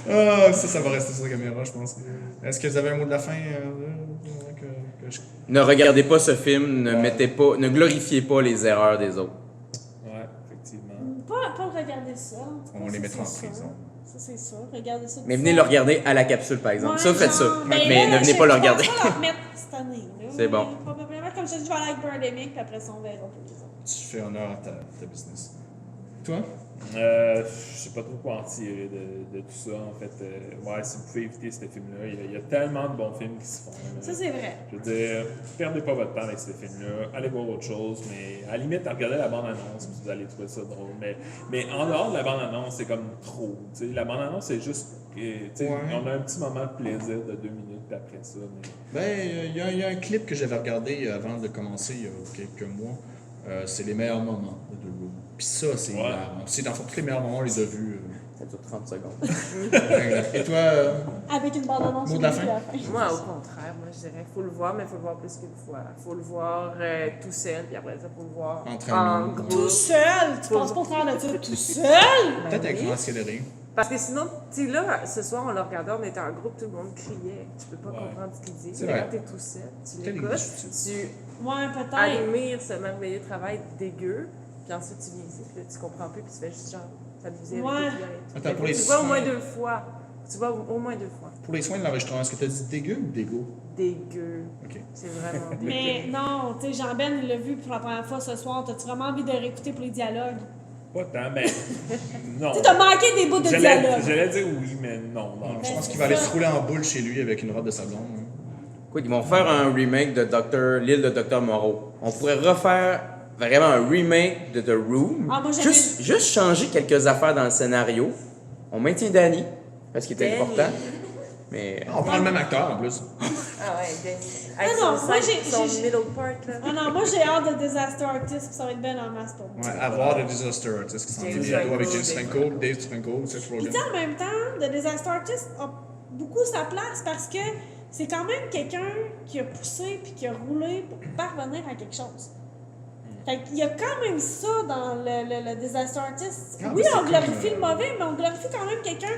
Speaker 1: Ah, ça va rester sur la caméra, je pense. Est-ce que vous avez un mot de la fin que je...
Speaker 3: Ne regardez pas ce film, ne glorifiez pas les erreurs des autres.
Speaker 4: Ouais, effectivement.
Speaker 2: Pas regarder ça.
Speaker 1: On
Speaker 2: Ça,
Speaker 1: les mettra en
Speaker 2: c'est
Speaker 1: prison.
Speaker 2: sûr. Ça, c'est sûr. Regardez ça.
Speaker 3: Mais venez le regarder à la capsule, par exemple.
Speaker 2: Ouais,
Speaker 3: Ça, faites ça.
Speaker 2: genre, ben
Speaker 3: Mais
Speaker 2: là,
Speaker 3: ne venez pas le regarder.
Speaker 2: Je pense pas le remettre cette année. là.
Speaker 3: C'est bon.
Speaker 2: Probablement, comme je te dis, je vais aller avec Birdemic, puis après ça, on verra pour les autres.
Speaker 1: Tu fais honneur à ta business. Toi?
Speaker 4: Je sais pas trop quoi en tirer de tout ça, en fait. Ouais, si vous pouvez éviter ce film-là, il y a tellement de bons films qui se font.
Speaker 2: Ça, c'est vrai.
Speaker 4: Je veux dire, perdez pas votre temps avec ce film-là, allez voir autre chose, mais à la limite, regardez la bande-annonce, puis vous allez trouver ça drôle. Mais en dehors de la bande-annonce, c'est comme trop. T'sais, la bande-annonce, c'est juste.
Speaker 1: Ouais.
Speaker 4: On a un petit moment de plaisir de 2 minutes, puis après ça. Mais...
Speaker 1: Ben, il y a un clip que j'avais regardé avant de commencer, il y a quelques mois. C'est les meilleurs moments de The Room. Puis ça, c'est hilarant. C'est dans le fond, tous les meilleurs moments, on les a vus.
Speaker 3: Ça dure 30 secondes.
Speaker 1: Et toi,
Speaker 2: Avec une bande-annonce.
Speaker 1: Mot de la
Speaker 2: au début
Speaker 1: fin?
Speaker 2: et à la fin.
Speaker 5: Moi, au contraire, moi, je dirais, faut le voir, mais faut le voir plus qu'une fois. Faut le voir tout seul, puis après ça, faut le voir
Speaker 1: Entre
Speaker 5: en
Speaker 1: amis.
Speaker 5: groupe.
Speaker 2: Tout seul? Tu penses pas faire de ça tout seul?
Speaker 5: Ben
Speaker 1: peut-être avec
Speaker 5: oui.
Speaker 1: accéléré.
Speaker 5: Parce que sinon, tu sais, là, ce soir, on l'a regardé, on était en groupe, tout le monde criait. Tu peux pas comprendre ce qu'il dit.
Speaker 1: C'est
Speaker 5: Mais
Speaker 1: vrai.
Speaker 5: quand t'es tout seul, tu
Speaker 1: Peut-être
Speaker 5: l'écoutes,
Speaker 1: des sous-titres.
Speaker 5: tu
Speaker 2: Ouais, peut-être.
Speaker 5: admires ce merveilleux travail dégueu, puis ensuite tu viens ici, puis là, tu comprends plus, puis tu fais juste genre t'amuser avec
Speaker 2: Ouais.
Speaker 5: tes clients et tout.
Speaker 1: Attends,
Speaker 5: Mais
Speaker 1: pour les
Speaker 5: tu vois au moins
Speaker 1: soins-
Speaker 5: 2 fois. Tu vois au moins 2 fois.
Speaker 1: Pour les soins de l'enregistrement, est-ce que tu as dit dégueu ou dégo?
Speaker 5: Dégueu.
Speaker 1: Ok.
Speaker 5: C'est vraiment dégueu.
Speaker 2: Mais non, tu sais, Jean-Ben, il l'a vu pour la première fois ce soir. T'as-tu vraiment envie de réécouter pour les dialogues?
Speaker 4: Pas tant, mais. Non.
Speaker 2: Tu sais, t'as manqué des bouts de dialogue.
Speaker 4: J'allais dire oui, mais non.
Speaker 1: Je pense qu'il va aller se rouler en boule chez lui avec une robe de sa blonde. hein.
Speaker 3: Écoute, ils vont faire un remake de l'île de Dr. Moreau. On pourrait refaire vraiment un remake de The Room.
Speaker 2: Ah, moi, j'avais-
Speaker 3: Juste changer quelques affaires dans le scénario. On maintient Danny, parce qu'il était
Speaker 5: Danny.
Speaker 3: important. Mais
Speaker 1: On prend le même acteur en plus.
Speaker 5: Ah ouais, Danny.
Speaker 2: Ah
Speaker 5: Avec
Speaker 2: non,
Speaker 5: son
Speaker 2: moi,
Speaker 5: sein-
Speaker 2: j'ai-
Speaker 5: son
Speaker 2: j'ai-
Speaker 5: middle part, là.
Speaker 2: Ah non, moi j'ai hâte de Disaster Artist, puis ça va être ben en masse pour moi.
Speaker 1: Ouais, avoir The Disaster Artist qui s'en
Speaker 5: James
Speaker 1: vient bientôt avec
Speaker 5: Franco,
Speaker 1: James
Speaker 5: Dave
Speaker 1: Franco, Dave Franco, Seth
Speaker 2: Puis
Speaker 1: Rogen.
Speaker 2: tu sais, en même temps, The Disaster Artist a beaucoup sa place parce que c'est quand même quelqu'un qui a poussé puis qui a roulé pour parvenir à quelque chose. Fait qu'il y a quand même ça dans le Disaster Artist.
Speaker 1: Ah,
Speaker 2: Oui,
Speaker 1: mais c'est
Speaker 2: on glorifie
Speaker 1: comme,
Speaker 2: le mauvais, mais on glorifie quand même quelqu'un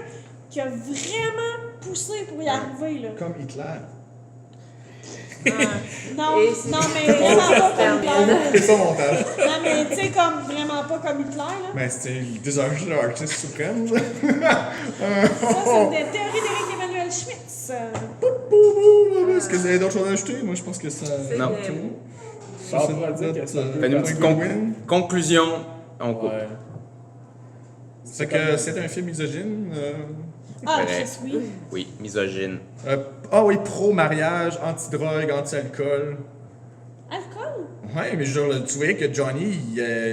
Speaker 2: qui a vraiment poussé pour y arriver, là.
Speaker 1: Comme Hitler.
Speaker 2: Non,
Speaker 5: Et c'est-
Speaker 2: non, mais vraiment pas comme Hitler.
Speaker 6: C'est ça, montage.
Speaker 2: Non, mais tu sais, comme vraiment pas comme Hitler, là.
Speaker 6: Ben, c'était le désargé de l'artiste suprême. là.
Speaker 2: Ça, c'est une des théories d'Éric Emmanuel Schmitz.
Speaker 6: Est-ce que vous avez d'autres choses à ajouter? Moi, je pense que ça.
Speaker 3: Non.
Speaker 4: Ça, on pourra dire que c'est un peu-
Speaker 3: Fais-nous une petite conclusion. On coupe.
Speaker 4: Ouais.
Speaker 6: C'est que c'est un film misogyne.
Speaker 2: Ah,
Speaker 3: Ouais.
Speaker 2: Chris, oui.
Speaker 3: Oui, misogyne.
Speaker 6: Oui, pro-mariage, anti-drogue, anti-alcool.
Speaker 2: Alcool?
Speaker 6: Ouais, mais genre, tu voyais que Johnny,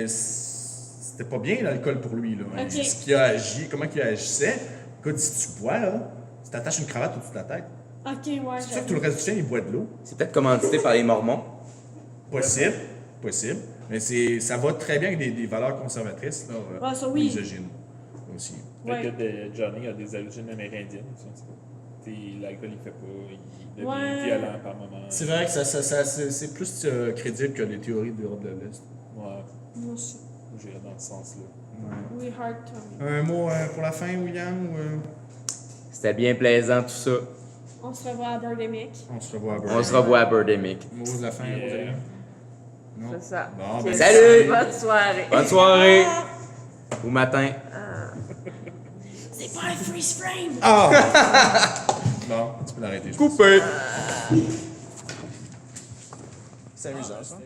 Speaker 6: c'était pas bien l'alcool pour lui. Là.
Speaker 2: Ok.
Speaker 6: Ce qu'il a agi, comment il agissait. Écoute, si tu bois, là, tu t'attaches une cravate au-dessus de la tête.
Speaker 2: Ok, ouais.
Speaker 6: C'est sûr que tout le reste du chien, il boit de l'eau.
Speaker 3: C'est peut-être commandité par les Mormons.
Speaker 6: Possible, possible. Mais ça va très bien avec des valeurs conservatrices, là,
Speaker 2: Ah, ça, oui.
Speaker 6: misogynes aussi.
Speaker 4: Peut-être que Johnny a des origines amérindiennes, je sais pas. T'sais, l'alcool, il fait pas, il devient
Speaker 2: Ouais.
Speaker 4: violent par moment.
Speaker 6: C'est vrai que c'est plus crédible que les théories de l'Europe de l'Est.
Speaker 4: Ouais,
Speaker 2: Moi aussi.
Speaker 4: j'irais dans ce sens-là.
Speaker 2: We heart Tommy.
Speaker 6: Un mot pour la fin, William? Ou,
Speaker 3: C'était bien plaisant tout ça.
Speaker 2: On se revoit à Birdemic.
Speaker 6: on se revoit à
Speaker 3: On se revoit à Birdemic.
Speaker 6: Mot de la fin,
Speaker 4: Yeah.
Speaker 6: Rosalie? Non?
Speaker 5: C'est ça.
Speaker 6: Bon,
Speaker 5: Ok.
Speaker 6: ben,
Speaker 3: Salut!
Speaker 5: Bonne soirée.
Speaker 3: Bonne soirée! Ou matin.
Speaker 2: C'est pas un freeze frame!
Speaker 6: Ah! Bon, tu peux l'arrêter. je pense.
Speaker 3: Coupé!
Speaker 6: C'est amusant, ça.